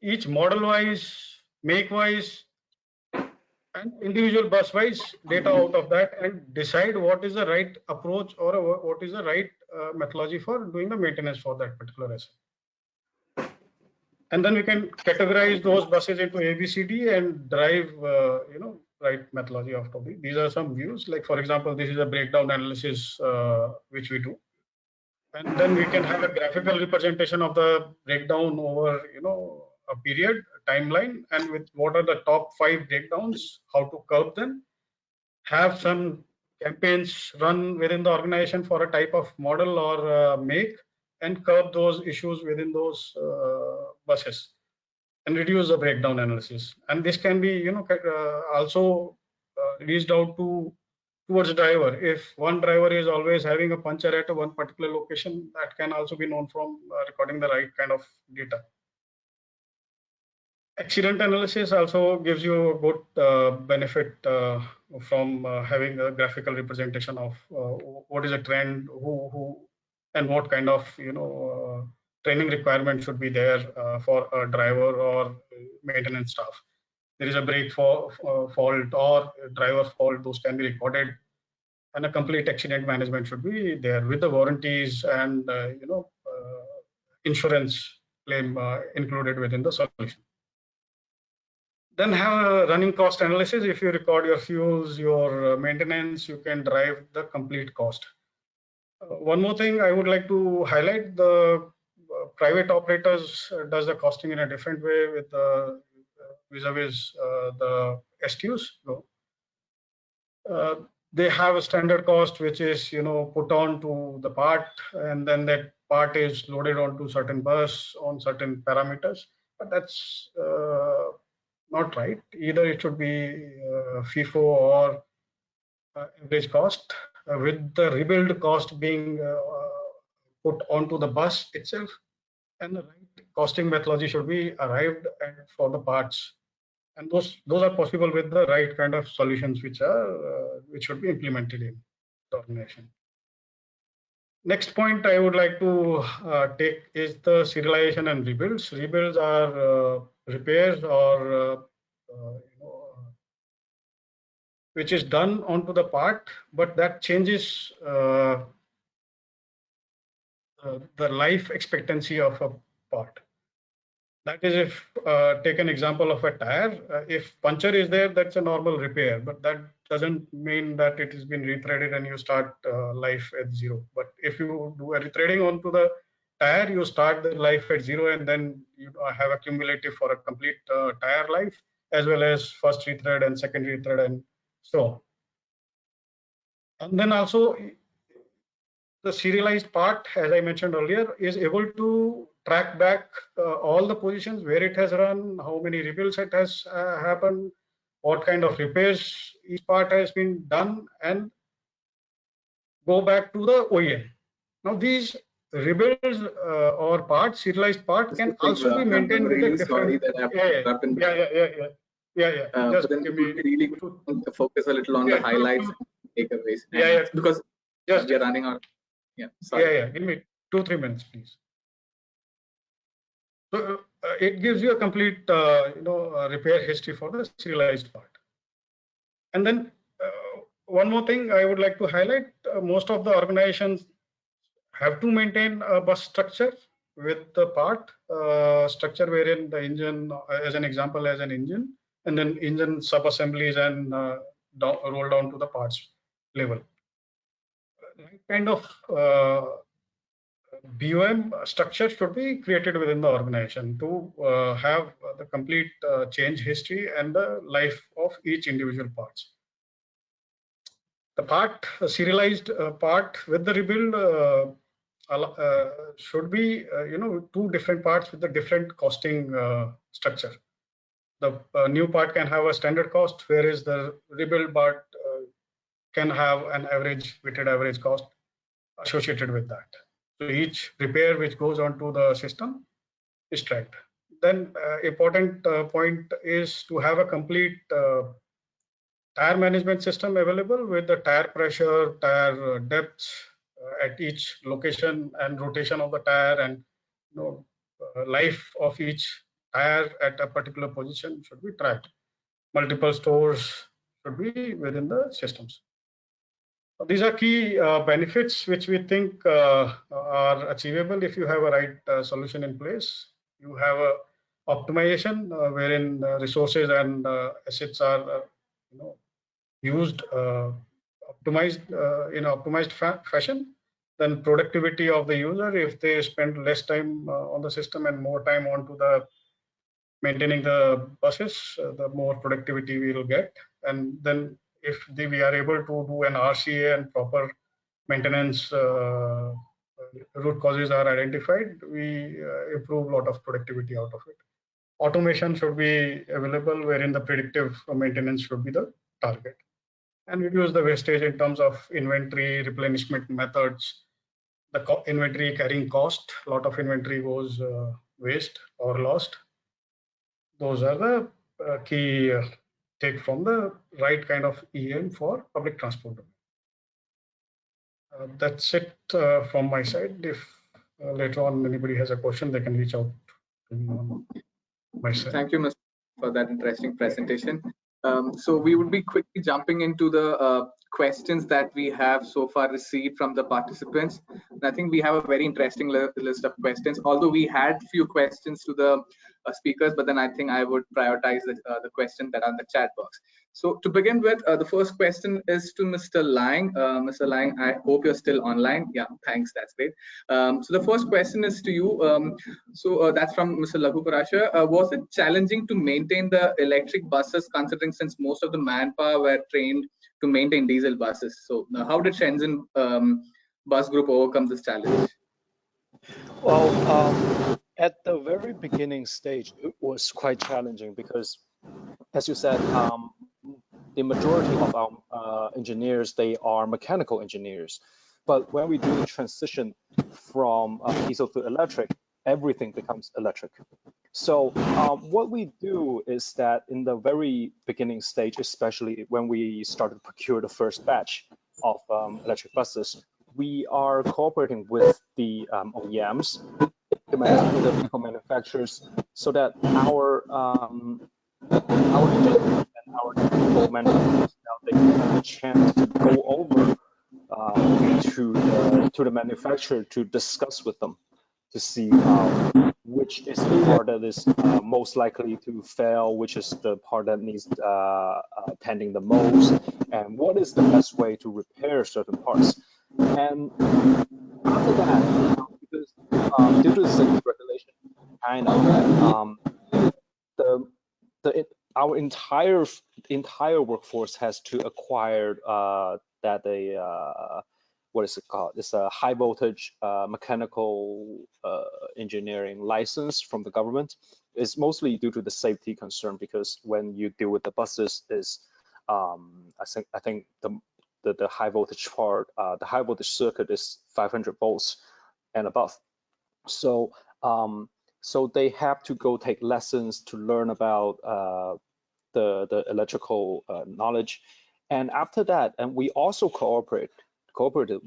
each model-wise, make-wise, and individual bus-wise data out of that, and decide what is the right approach or what is the right methodology for doing the maintenance for that particular asset. And then we can categorize those buses into A, B, C, D and drive, right methodology after these. These are some views. Like, for example, this is a breakdown analysis which we do. And then we can have a graphical representation of the breakdown over, a period, a timeline, and with what are the top 5 breakdowns, how to curb them, have some campaigns run within the organization for a type of model or make, and curb those issues within those buses, and reduce the breakdown analysis. And this can be, also reached out towards driver. If one driver is always having a puncture at one particular location, that can also be known from recording the right kind of data. Accident analysis also gives you a good benefit from having a graphical representation of what is a trend, who and what kind of training requirement should be there for a driver or maintenance staff. There is a brake fault or driver fault; those can be recorded, and a complete accident management should be there with the warranties and insurance claim included within the solution. Then have a running cost analysis. If you record your fuels, your maintenance, you can drive the complete cost. One more thing I would like to highlight: the private operators does the costing in a different way with the vis-a-vis the STUs. They have a standard cost which is put on to the part, and then that part is loaded onto certain bus on certain parameters. But that's not right. Either it should be FIFO or average cost, with the rebuild cost being put onto the bus itself, and the right costing methodology should be arrived at for the parts. And those are possible with the right kind of solutions which should be implemented in the organization. Next point I would like to take is the serialization and rebuilds. Rebuilds are repairs or which is done onto the part, but that changes the life expectancy of a part. That is, if take an example of a tire, if puncture is there, that's a normal repair, but that doesn't mean that it has been rethreaded and you start life at 0. But if you do a rethreading onto the tire, you start the life at 0, and then you have a cumulative for a complete tire life, as well as first rethread and second rethread and so on. And then also the serialized part, as I mentioned earlier, is able to track back all the positions where it has run, how many rebuilds it has happened, what kind of repairs each part has been done, and go back to the OEM. Now these rebuilds or parts, serialized part, can also be maintained with a sorry different. that I have to interrupt in Yeah. But then we would really focus a little on the highlights and takeaways. Because we are running out. Yeah, sorry. Give me 2-3 minutes, please. So it gives you a complete, repair history for the serialized part. And then one more thing I would like to highlight: most of the organizations have to maintain a bus structure with the part structure, wherein the engine, as an example, as an engine, and then engine sub-assemblies and roll down to the parts level. Kind of BOM structure should be created within the organization to have the complete change history and the life of each individual parts. The part, serialized part with the rebuild should be, 2 different parts with the different costing structure. The new part can have a standard cost, whereas the rebuild part can have an weighted average cost associated with that. So each repair which goes onto the system is tracked. Then important point is to have a complete tire management system available with the tire pressure, tire depths at each location, and rotation of the tire, and life of each tire at a particular position should be tracked. Multiple stores should be within the systems. These are key benefits which we think are achievable if you have a right solution in place. You have a optimization wherein resources and assets are used optimized in optimized fashion. Then productivity of the user, if they spend less time on the system and more time onto the maintaining the buses, the more productivity we will get. And then if we are able to do an RCA and proper maintenance root causes are identified, we improve a lot of productivity out of it. Automation should be available wherein the predictive maintenance should be the target, and reduce the wastage in terms of inventory replenishment methods, the inventory carrying cost. A lot of inventory goes waste or lost. Those are the key take from the right kind of EM for public transport. That's it from my side. If later on anybody has a question, they can reach out to me on my side. Thank you, Mr. for that interesting presentation. So we would be quickly jumping into the questions that we have so far received from the participants. And I think we have a very interesting list of questions, although we had few questions to the speakers, but then I think I would prioritize the questions that are in the chat box. So to begin with, the first question is to Mr. Lang. Mr. Lang, I hope you're still online. Yeah, thanks, that's great. So the first question is to you. That's from Mr. Laghu Parashar. Was it challenging to maintain the electric buses, considering since most of the manpower were trained to maintain diesel buses? So how did Shenzhen Bus Group overcome this challenge? Well, at the very beginning stage, it was quite challenging because, as you said, the majority of our engineers, they are mechanical engineers. But when we do the transition from diesel to electric, everything becomes electric. So what we do is that in the very beginning stage, especially when we started to procure the first batch of electric buses, we are cooperating with the OEMs, the vehicle manufacturers, so that our engineers and our technical manufacturers, now they a chance to go over to the manufacturer to discuss with them to see which is the part that is most likely to fail, which is the part that needs tending the most, and what is the best way to repair certain parts. And after that, because due to the safety regulation in China, our entire workforce has to acquire what is it called? It's a high voltage mechanical engineering license from the government. It's mostly due to the safety concern, because when you deal with the buses, I think the high voltage part, the high voltage circuit is 500 volts and above. So so they have to go take lessons to learn about the electrical knowledge. And after that, and we also cooperated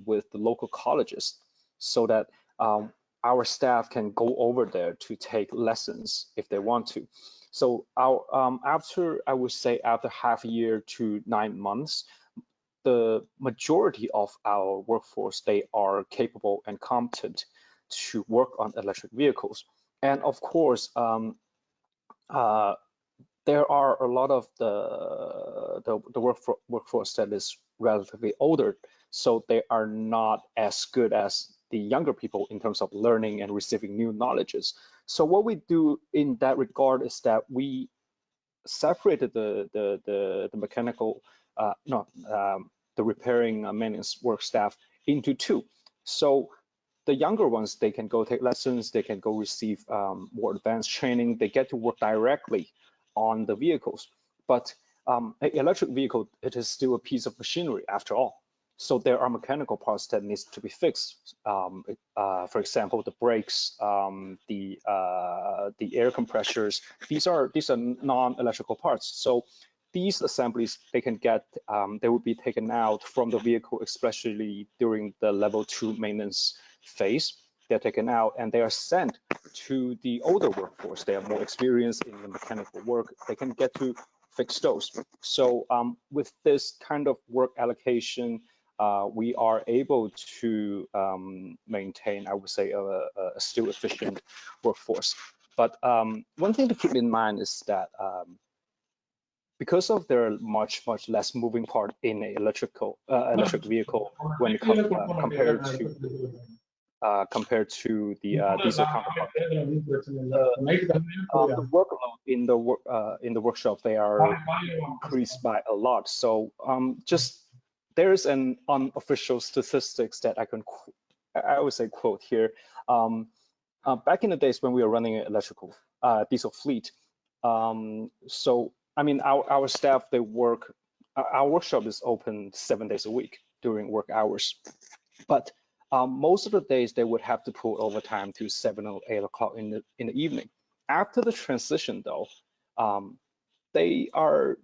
with the local colleges so that our staff can go over there to take lessons if they want to. So after, I would say, after half a year to 9 months, the majority of our workforce, they are capable and competent to work on electric vehicles. And of course, there are a lot of the workforce that is relatively older, so they are not as good as the younger people in terms of learning and receiving new knowledges. So what we do in that regard is that we separated the mechanical, the repairing maintenance work staff into two. So the younger ones, they can go take lessons, they can go receive more advanced training, they get to work directly on the vehicles. But an electric vehicle, it is still a piece of machinery after all. So there are mechanical parts that needs to be fixed. For example, the brakes, the air compressors. These are non-electrical parts. So these assemblies, they will be taken out from the vehicle, especially during the level 2 maintenance phase. They're taken out and they are sent to the older workforce. They are more experienced in the mechanical work. They can get to fix those. So with this kind of work allocation, we are able to maintain, I would say, a still efficient workforce. But one thing to keep in mind is that because of there are much less moving part in an electric vehicle when it comes compared to the diesel counterpart, the workload in the workshop, they are increased by a lot. So just there's an unofficial statistics that I would say quote here. Back in the days when we were running an electrical diesel fleet, so I mean our staff, they work, our workshop is open 7 days a week during work hours, but most of the days they would have to pull overtime to 7 or 8 o'clock in the evening. After the transition though, they are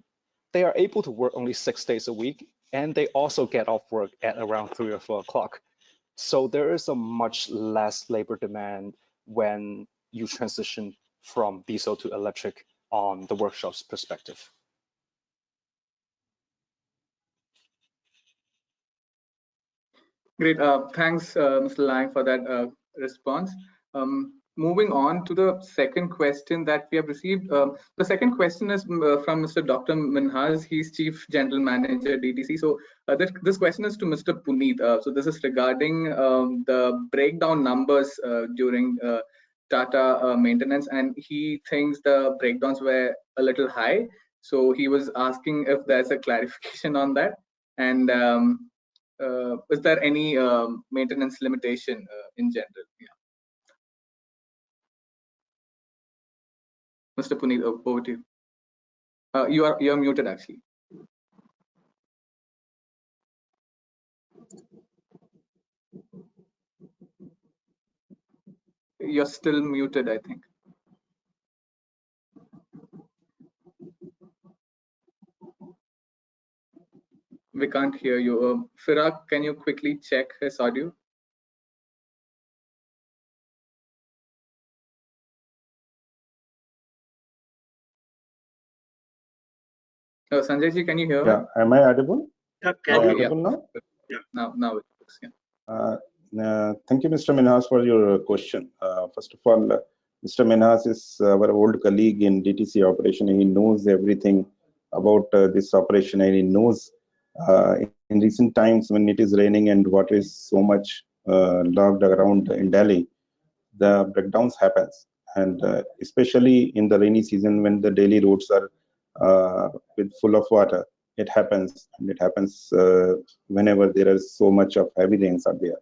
able to work only 6 days a week, and they also get off work at around 3 or 4 o'clock. So there is a much less labor demand when you transition from diesel to electric on the workshop's perspective. Great. Thanks, Mr. Lang, for that response. Moving on to the second question that we have received. The second question is from Mr. Dr. Minhaz. He's Chief General Manager, DTC. So this question is to Mr. Puneet. So this is regarding the breakdown numbers during Tata maintenance, and he thinks the breakdowns were a little high. So he was asking if there's a clarification on that. And is there any maintenance limitation in general? Yeah. Mr. Puneet, over to you. You are muted actually. You're still muted, I think. We can't hear you. Firak, can you quickly check his audio? Sanjay ji, can you hear? Yeah, am I audible? Yeah, Am I can you? audible now? Yeah. Now it works. Yeah. Thank you, Mr. Minhas, for your question. First of all, Mr. Minhas is our old colleague in DTC operation. He knows everything about this operation, and he knows in recent times when it is raining and water is so much logged around in Delhi, the breakdowns happens, and especially in the rainy season when the Delhi roads are with full of water, it happens, and it happens whenever there is so much of heavy rains are there.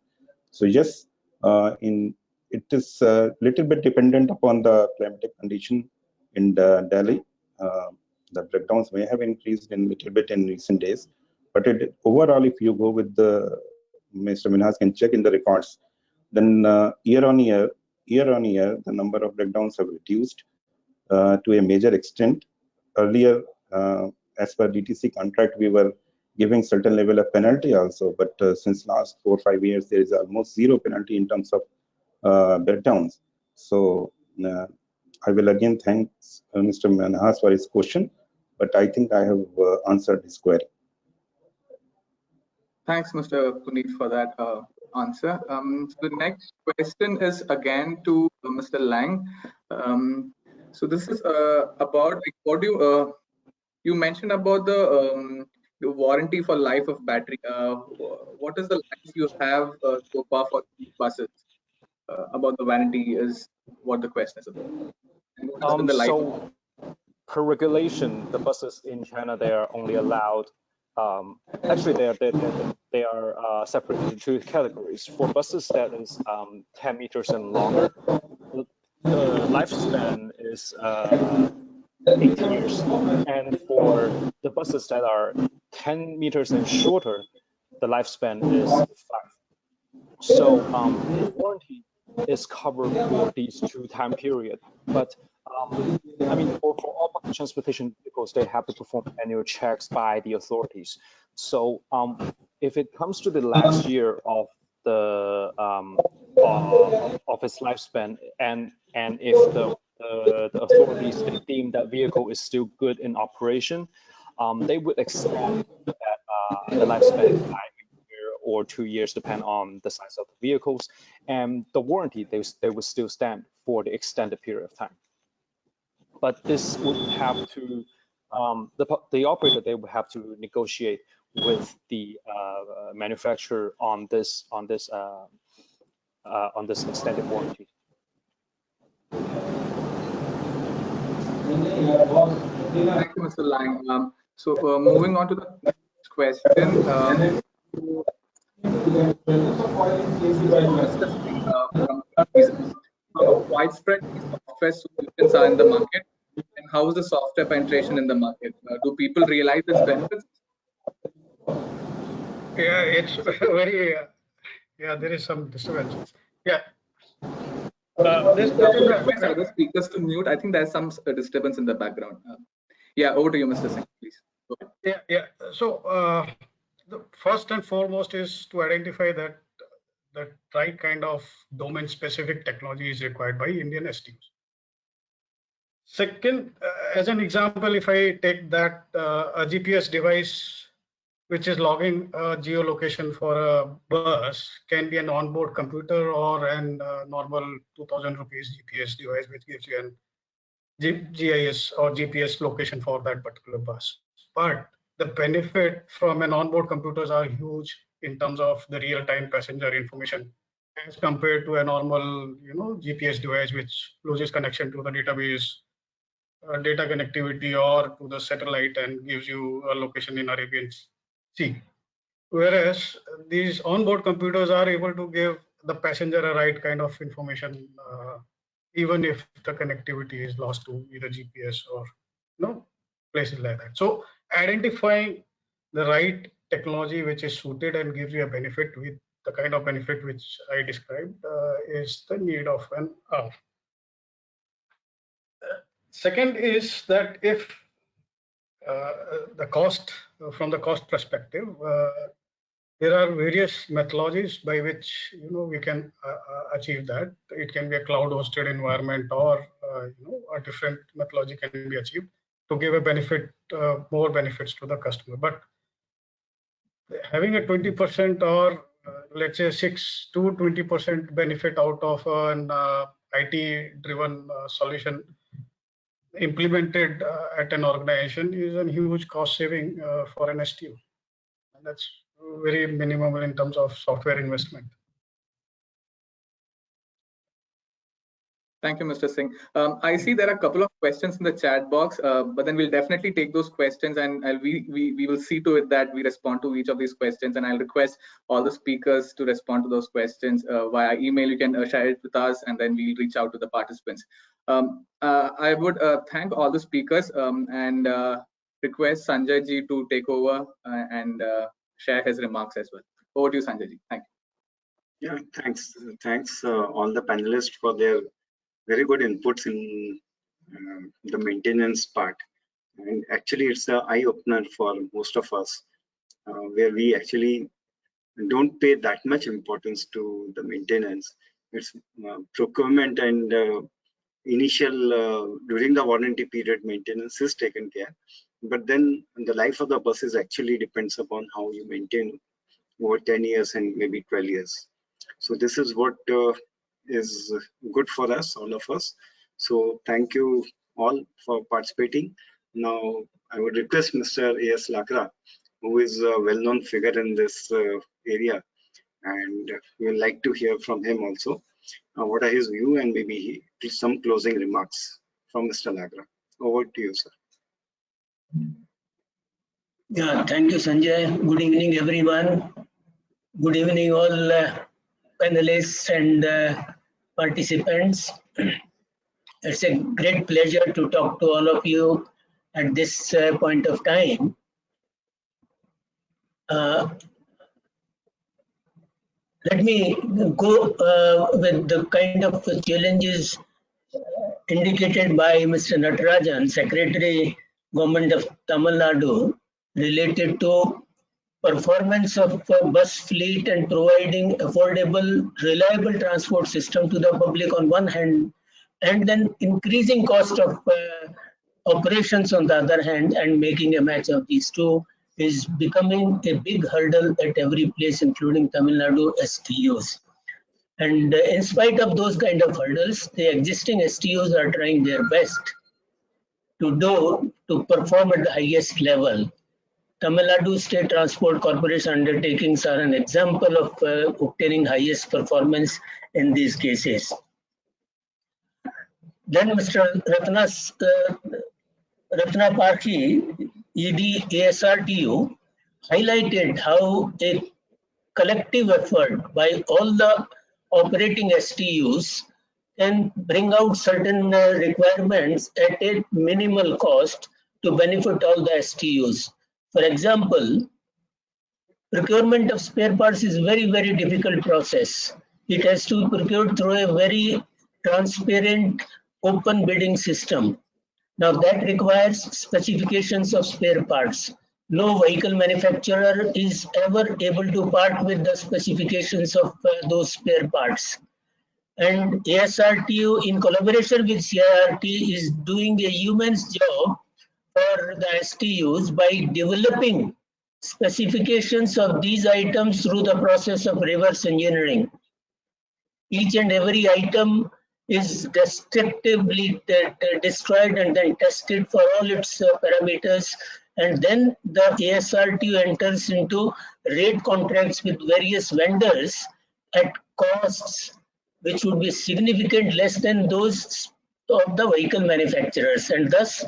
So yes, it is a little bit dependent upon the climatic condition in the Delhi. The breakdowns may have increased in little bit in recent days, but overall, if you go with the Mr. Minhas can check in the records, then year on year, the number of breakdowns have reduced to a major extent. Earlier, as per DTC contract, we were giving certain level of penalty also, but since last 4 or 5 years, there is almost zero penalty in terms of breakdowns. So I will again thank Mr. Manhas for his question, but I think I have answered his query. Thanks, Mr. Puneet, for that answer. So the next question is again to Mr. Lang. So this is about like, what do you you mentioned about the warranty for life of battery. What is the life you have so far for these buses? About the warranty is what the question is about. And what has been the life of So per regulation, the buses in China, they are only allowed. Actually, they are separated into two categories. For buses that is 10 meters and longer, the lifespan is 8 years, and for the buses that are 10 meters and shorter, the lifespan is 5. So the warranty is covered for these two time period. But I mean, for all public transportation vehicles, they have to perform annual checks by the authorities. So if it comes to the last year of the of its lifespan, and if the authorities they deem that vehicle is still good in operation, they would extend that the lifespan by or 2 years, depend on the size of the vehicles, and the warranty they will still stand for the extended period of time. But this would have to the operator they would have to negotiate with the manufacturer on this extended warranty. Thank you, Mr. Lang. So moving on to the next question. How widespread these software solutions are in the market, and how is the software penetration in the market? Do people realize its benefits? Yeah, it's very, yeah, there is some disturbance. Yeah. This question, request other speakers to mute. I think there's some disturbance in the background. Yeah, over to you, Mr. Singh, please. Yeah. So the first and foremost is to identify that the right kind of domain-specific technology is required by Indian STUs. Second, as an example, if I take that a GPS device which is logging geolocation for a bus can be an onboard computer or an normal 2000 rupees GPS device which gives you an GIS or GPS location for that particular bus. But the benefit from an onboard computers are huge in terms of the real-time passenger information as compared to a normal, GPS device which loses connection to the database, data connectivity, or to the satellite and gives you a location in Arabian Sea. Whereas these onboard computers are able to give the passenger a right kind of information, even if the connectivity is lost to either GPS or places like that. So identifying the right technology which is suited and gives you a benefit with the kind of benefit which I described is the need of an hour. Second is that if the cost, from the cost perspective, there are various methodologies by which we can achieve that. It can be a cloud-hosted environment, or a different methodology can be achieved. to give a benefit, more benefits to the customer. But having a 20% or let's say 6 to 20% benefit out of an IT-driven solution implemented at an organization is a huge cost saving for an STU. And that's very minimal in terms of software investment. Thank you, Mr. Singh. I see there are a couple of questions in the chat box, but then we'll definitely take those questions, and we will see to it that we respond to each of these questions. And I'll request all the speakers to respond to those questions via email. You can share it with us, and then we'll reach out to the participants. I would thank all the speakers and request Sanjay ji to take over and share his remarks as well. Over to you, Sanjay ji. Thank you. Yeah, thanks all the panelists for their very good inputs in the maintenance part. And actually, it's an eye-opener for most of us, where we actually don't pay that much importance to the maintenance. It's procurement and initial during the warranty period maintenance is taken care. But then the life of the buses actually depends upon how you maintain over 10 years and maybe 12 years. So this is what is good for us, all of us. So thank you all for participating. Now I would request Mr. A.S. Lakra, who is a well-known figure in this area, and we would like to hear from him also. What are his view, and maybe some closing remarks from Mr. Lakra. Over to you, sir. Yeah, thank you, Sanjay. Good evening, everyone. Good evening, all panelists and participants. It's a great pleasure to talk to all of you at this point of time. Let me go with the kind of challenges indicated by Mr. Natarajan, Secretary, Government of Tamil Nadu, related to performance of bus fleet and providing affordable, reliable transport system to the public on one hand, and then increasing cost of operations on the other hand, and making a match of these two is becoming a big hurdle at every place, including Tamil Nadu STUs. And in spite of those kind of hurdles, the existing STUs are trying their best to perform at the highest level. Tamil Nadu State Transport Corporation undertakings are an example of obtaining highest performance in these cases. Then Mr. Ratna Parkhi, ED ASRTU, highlighted how a collective effort by all the operating STUs can bring out certain requirements at a minimal cost to benefit all the STUs. For example, procurement of spare parts is very, very difficult process. It has to be procured through a very transparent open bidding system. Now that requires specifications of spare parts. No vehicle manufacturer is ever able to part with the specifications of those spare parts. And ASRTU in collaboration with CIRT is doing a human's job for the STUs by developing specifications of these items through the process of reverse engineering. Each and every item is destructively destroyed and then tested for all its parameters, and then the ASRTU enters into rate contracts with various vendors at costs which would be significantly less than those of the vehicle manufacturers, and thus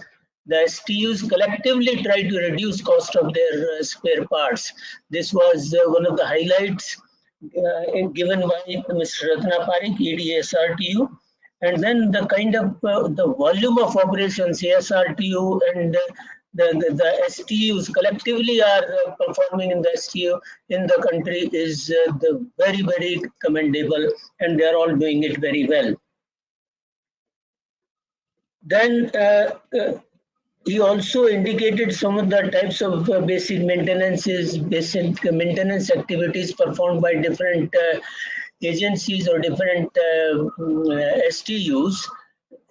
the STUs collectively try to reduce cost of their spare parts. This was one of the highlights given by Mr. Ratna Parikh, ED-ASRTU. And then the kind of the volume of operations ASRTU and the STUs collectively are performing in the STU in the country is very, very commendable, and they are all doing it very well. Then he also indicated some of the types of basic maintenance activities performed by different agencies or different STUs.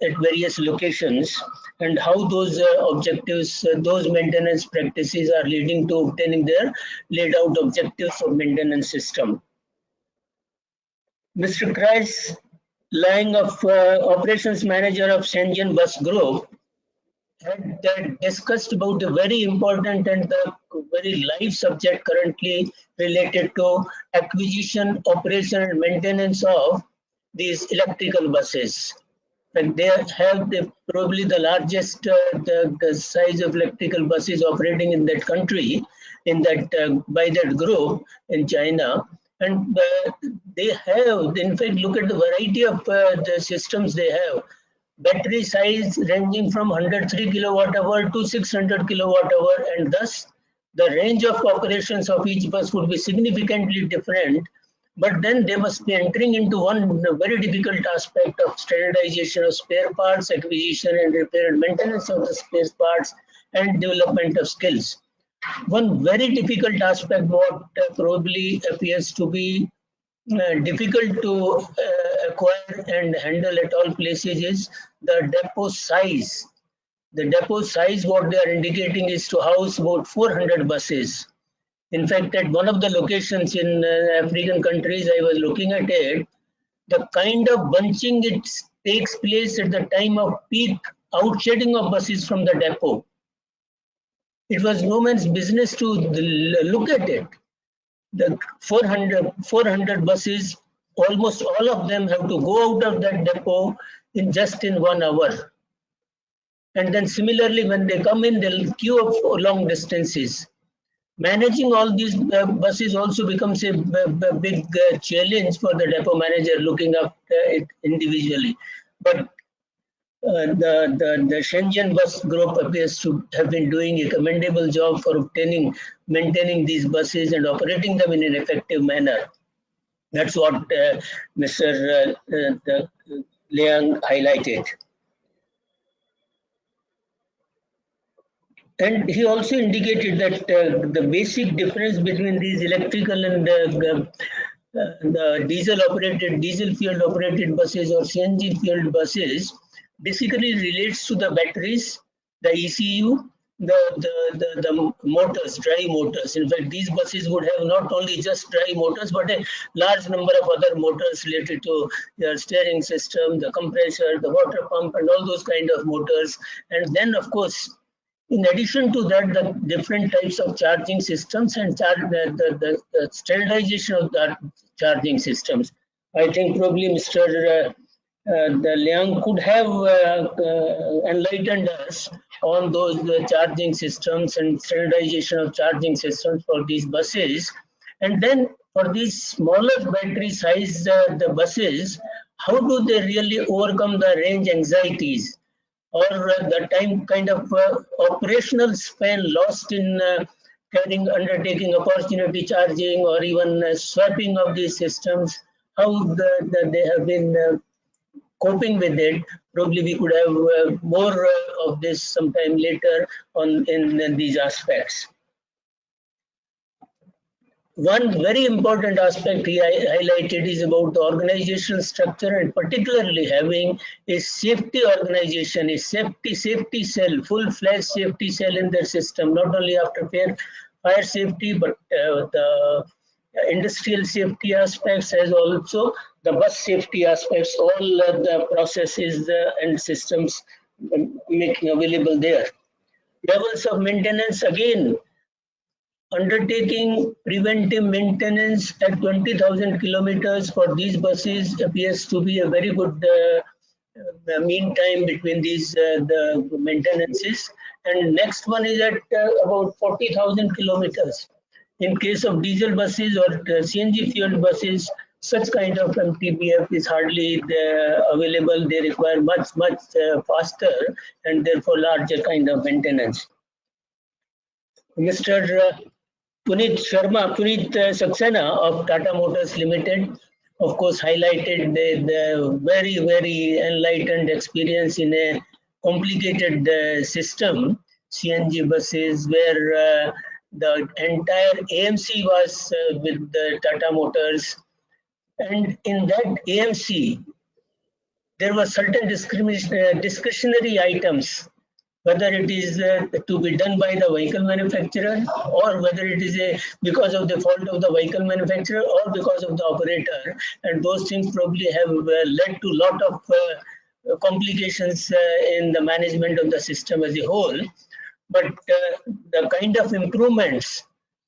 at various locations, and how those objectives, those maintenance practices are leading to obtaining their laid out objectives of maintenance system. Mr. Kreis Lang, of operations manager of Shenzhen Bus Group, had discussed about a very important and very live subject currently related to acquisition, operation and maintenance of these electrical buses. And they have probably the largest the size of electrical buses operating in that country, in that by that group in China. And they have, in fact, look at the variety of the systems they have. Battery size ranging from 103 kilowatt hour to 600 kilowatt hour, and thus the range of operations of each bus would be significantly different. But then they must be entering into one very difficult aspect of standardization of spare parts, acquisition and repair and maintenance of the spare parts, and development of skills. One very difficult aspect, what probably appears to be difficult to acquire and handle at all places, is the depot size. The depot size, what they are indicating, is to house about 400 buses. In fact, at one of the locations in African countries, I was looking at it, the kind of bunching it takes place at the time of peak outshedding of buses from the depot. It was no man's business to look at it. The 400 buses, almost all of them have to go out of that depot in just in 1 hour. And then similarly, when they come in, they'll queue up for long distances. Managing all these buses also becomes a big challenge for the depot manager looking after it individually. But the Shenzhen Bus Group appears to have been doing a commendable job for maintaining these buses and operating them in an effective manner. That's what Mr. Liang highlighted. And he also indicated that the basic difference between these electrical and the diesel fuel operated buses or CNG fueled buses basically relates to the batteries, the ECU, the motors, drive motors. In fact, these buses would have not only just drive motors, but a large number of other motors related to the steering system, the compressor, the water pump, and all those kind of motors. And then, of course, in addition to that, the different types of charging systems and the standardization of the charging systems. I think probably Mr. Liang could have enlightened us on those charging systems and standardization of charging systems for these buses. And then for these smaller battery size the buses, how do they really overcome the range anxieties or the time kind of operational span lost in undertaking opportunity charging or even swapping of these systems, how they have been coping with it. Probably we could have more of this sometime later on in these aspects. One very important aspect he highlighted is about the organizational structure, and particularly having a safety organization, a safety cell, full-fledged safety cell in their system, not only after fire safety, but the industrial safety aspects as also the bus safety aspects, all the processes and systems making available there. Levels of maintenance, again, undertaking preventive maintenance at 20,000 kilometers for these buses appears to be a very good mean time between these the maintenances. And next one is at about 40,000 kilometers. In case of diesel buses or CNG fueled buses, such kind of MTBF is hardly available. They require much faster and therefore larger kind of maintenance. Mr. Puneet Saxena of Tata Motors Limited, of course, highlighted the very enlightened experience in a complicated system, CNG buses, where the entire AMC was with the Tata Motors. And in that AMC, there were certain discretionary items, whether it is to be done by the vehicle manufacturer, or whether it is because of the fault of the vehicle manufacturer or because of the operator, and those things probably have led to a lot of complications in the management of the system as a whole. But the kind of improvements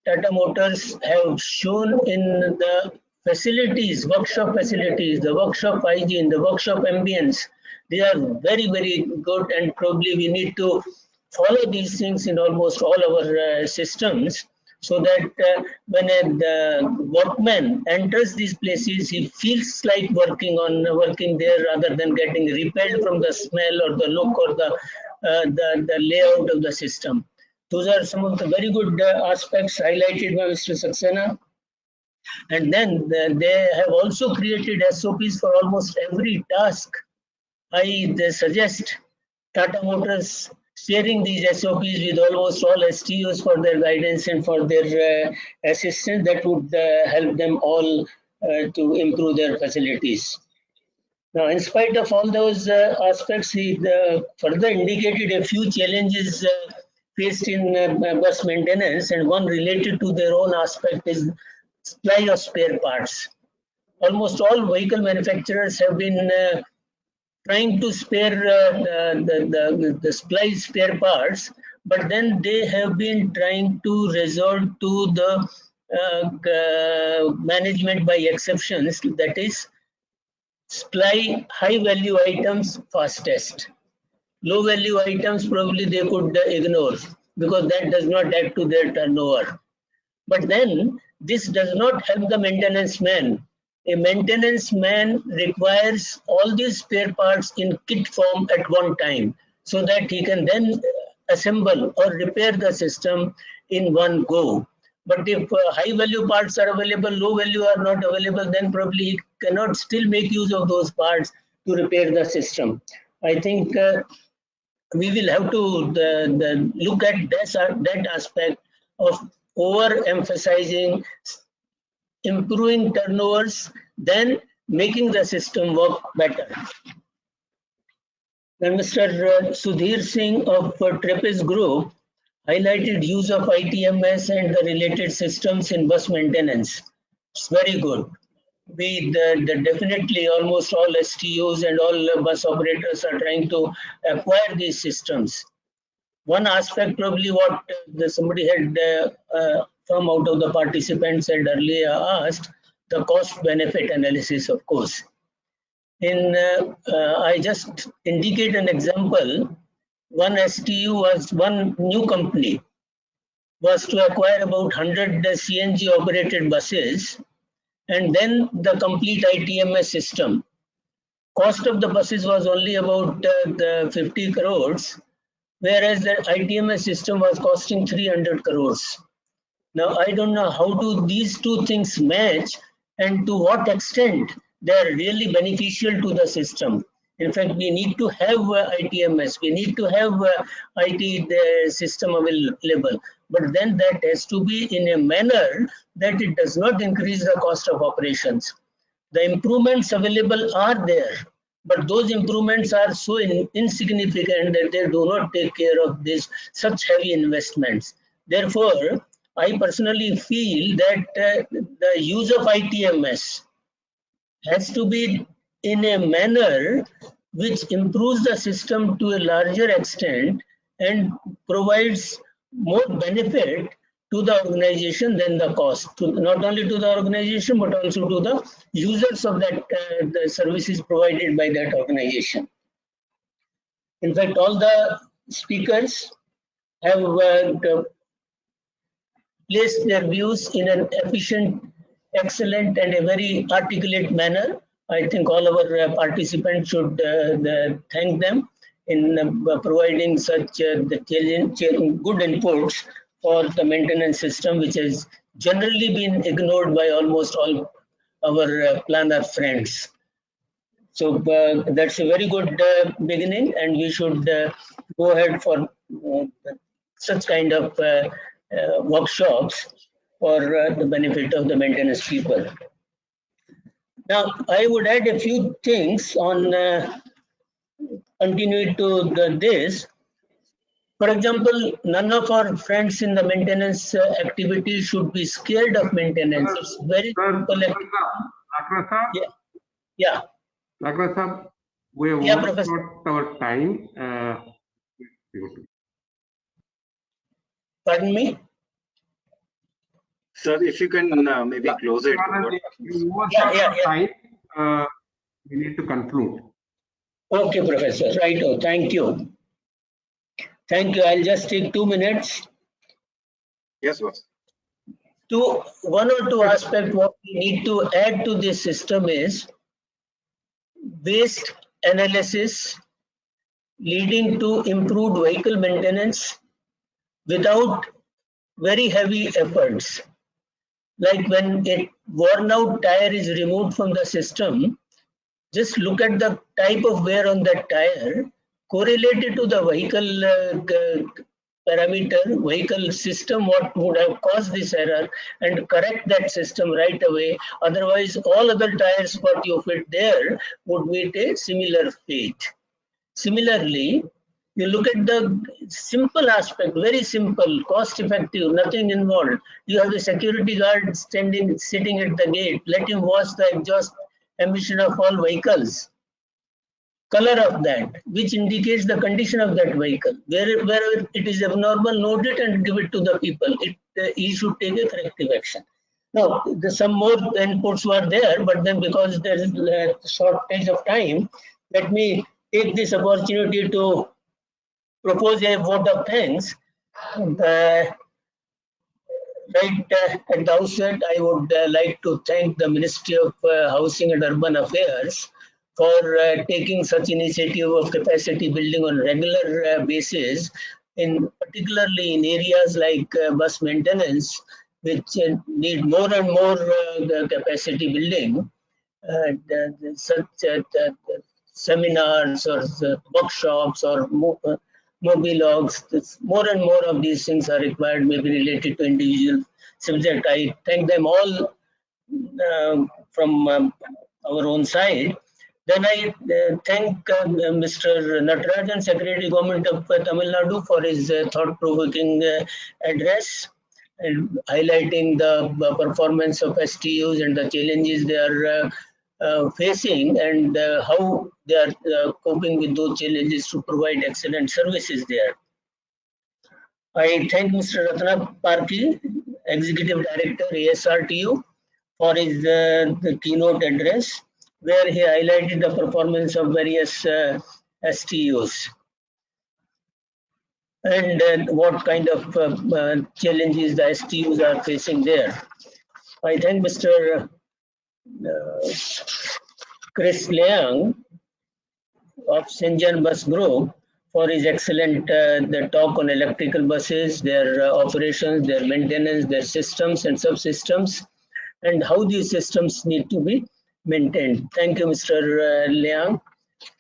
Tata Motors have shown in the facilities, workshop facilities, the workshop hygiene, the workshop ambience, they are very, very good, and probably we need to follow these things in almost all our systems, so that when a workman enters these places, he feels like working there rather than getting repelled from the smell or the look or the layout of the system. Those are some of the very good aspects highlighted by Mr. Saxena. And then they have also created SOPs for almost every task. I suggest Tata Motors sharing these SOPs with almost all STUs for their guidance and for their assistance. That would help them all to improve their facilities. Now, in spite of all those aspects, he further indicated a few challenges faced in bus maintenance, and one related to their own aspect is supply of spare parts. Almost all vehicle manufacturers have been trying to spare the supply spare parts, but then they have been trying to resort to the management by exceptions, that is, supply high value items fastest. Low value items probably they could ignore, because that does not add to their turnover. But then this does not help the maintenance man. A maintenance man requires all these spare parts in kit form at one time, so that he can then assemble or repair the system in one go. But if high value parts are available, low value are not available, then probably he cannot still make use of those parts to repair the system. I think we will have to look at that aspect of over-emphasizing improving turnovers, then making the system work better. Then Mr. Sudhir Singh of Trapeze Group highlighted use of ITMS and the related systems in bus maintenance. It's very good. We definitely almost all STUs and all bus operators are trying to acquire these systems. One aspect probably what somebody had from out of the participants had earlier asked, the cost benefit analysis, of course. I just indicate an example. One STU was one new company was to acquire about 100 CNG operated buses, and then the complete ITMS system. Cost of the buses was only about 50 crores, whereas the ITMS system was costing 300 crores. Now, I don't know how do these two things match and to what extent they are really beneficial to the system. In fact, we need to have ITMS, we need to have IT system available, but then that has to be in a manner that it does not increase the cost of operations. The improvements available are there, but those improvements are so insignificant that they do not take care of this such heavy investments. Therefore, I personally feel that the use of ITMS has to be in a manner which improves the system to a larger extent and provides more benefit to the organization than the cost, not only to the organization but also to the users of that the services provided by that organization. In fact, all the speakers have place their views in an efficient, excellent, and a very articulate manner. I think all our participants should thank them in providing such good inputs for the maintenance system, which has generally been ignored by almost all our planner friends. So that's a very good beginning, and we should go ahead for such kind of workshops for the benefit of the maintenance people. Now, I would add a few things on continue to this. For example, none of our friends in the maintenance activity should be scared of maintenance. It's very simple. Yeah, yeah. We have Yeah, overshot Professor. our time. Pardon me? Sir, if you can maybe close it. We overshot Yeah. our time. We need to conclude. Okay, Professor. Right. Oh, thank you. Thank you. I'll just take 2 minutes. Yes, boss. One or two aspects what we need to add to this system is waste analysis leading to improved vehicle maintenance without very heavy efforts. Like when a worn out tire is removed from the system, just look at the type of wear on that tire correlated to the vehicle parameter, vehicle system, what would have caused this error, and correct that system right away. Otherwise, all other tires what you fit there would meet a similar fate. Similarly, you look at the simple aspect, very simple, cost effective, nothing involved. You have the security guard sitting at the gate. Let him watch the exhaust emission of all vehicles. Color of that, which indicates the condition of that vehicle. Wherever it is abnormal, note it and give it to the people. He should take a corrective action. Now, some more inputs were there, but then because there is a shortage of time, let me take this opportunity to propose a vote of thanks. Right at the outset, I would like to thank the Ministry of Housing and Urban Affairs for taking such initiative of capacity building on regular basis, particularly in areas like bus maintenance, which need more and more capacity building. Such seminars or workshops or Mobilogues, more and more of these things are required, maybe related to individual subject. I thank them all from our own side. Then I thank Mr. Natarajan, Secretary Government of Tamil Nadu, for his thought-provoking address and highlighting the performance of STUs and the challenges they are facing and how they are coping with those challenges to provide excellent services there. I thank Mr. Ratna Parki, Executive Director, ASRTU, for his the keynote address, where he highlighted the performance of various STUs and what kind of challenges the STUs are facing there. I thank Mr. Chris Leung of Shenzhen Bus Group for his excellent the talk on electrical buses, their operations, their maintenance, their systems and subsystems, and how these systems need to be maintained. Thank you, Mr. Leung.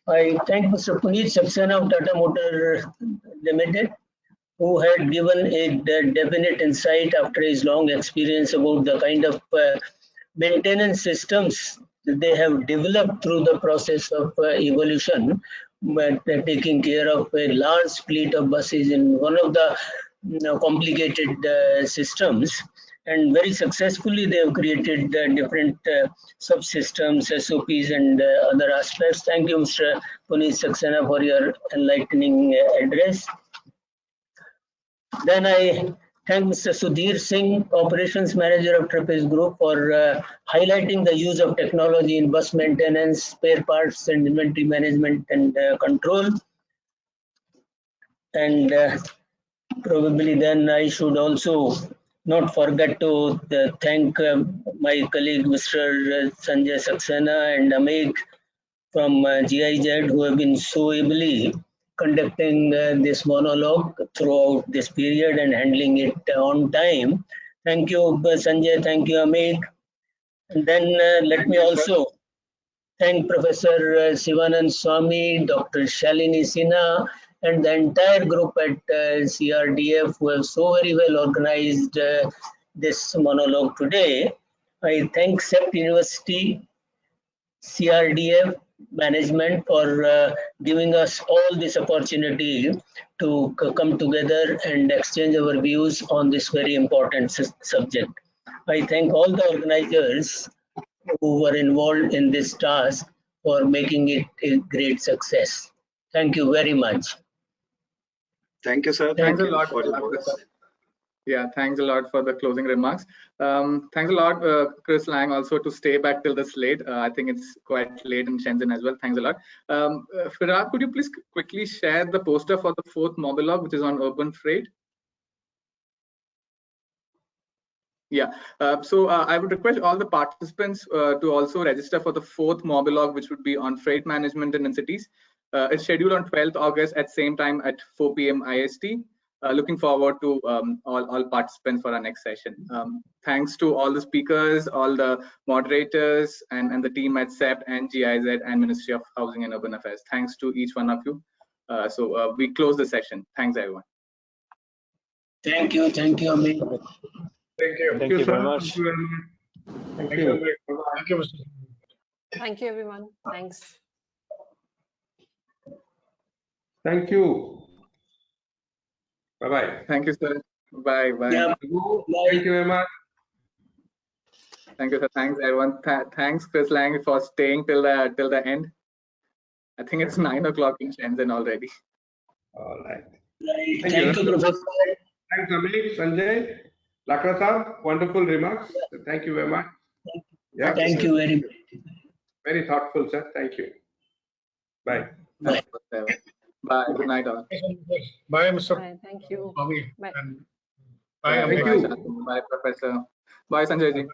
I thank Mr. Puneet Saxena of Tata Motor Limited, who had given a definite insight after his long experience about the kind of maintenance systems that they have developed through the process of evolution, but taking care of a large fleet of buses in one of the complicated systems. And very successfully, they have created different subsystems, SOPs, and other aspects. Thank you, Mr. Puneet Saxena, for your enlightening address. Then I thank Mr. Sudhir Singh, Operations Manager of Trapeze Group, for highlighting the use of technology in bus maintenance, spare parts, and inventory management and control. And probably then I should also not forget to thank my colleague Mr. Sanjay Saxena and Amig from GIZ, who have been so ably conducting this monologue throughout this period and handling it on time. Thank you, Sanjay. Thank you, Amig. And then let me also thank Professor Sivanand Swami, Dr. Shalini Sinha, and the entire group at CRDF, who have so very well organized this monologue today. I thank CEPT University CRDF management for giving us all this opportunity to come together and exchange our views on this very important subject. I thank all the organizers who were involved in this task for making it a great success. Thank you very much. Thank you, sir. Thanks a Thank you lot, for your Dr. words. Sir. Yeah, thanks a lot for the closing remarks. Thanks a lot, Chris Lang, also to stay back till this late. I think it's quite late in Shenzhen as well. Thanks a lot. Firaq, could you please quickly share the poster for the 4th Mobilogue, which is on urban freight? Yeah, so I would request all the participants to also register for the 4th Mobilogue, which would be on freight management in cities. It's scheduled on 12th August at same time at 4 p.m. IST. Looking forward to all participants for our next session. Thanks to all the speakers, all the moderators, and the team at CEPT and GIZ and Ministry of Housing and Urban Affairs. Thanks to each one of you. So we close the session. Thanks, everyone. Thank you, Amit. Thank you. Thank you very much. Thank you very much. Thank Thank you. you. Thank you, Mr. Thank you, everyone. Thanks. Thank you. Bye-bye. Thank you, sir. Bye. Bye. Yeah. Thank you very much. Thank you, sir. Thanks, everyone. Thanks, Chris Lang, for staying till the end. I think it's 9 o'clock in Shenzhen already. All right. Thank you, Professor. Thanks, Amit, Sanjay, Lakra sir. Wonderful remarks. Thank you very much. Yeah. Thank you very much. Very thoughtful, sir. Thank you. Bye. Bye. Bye. Good night, all. Bye, Mr. Bye. Thank you. Bobby. Bye. And bye, Bye, Amit. Thank you. Shantanu. Bye, Professor. Bye, Sanjay ji.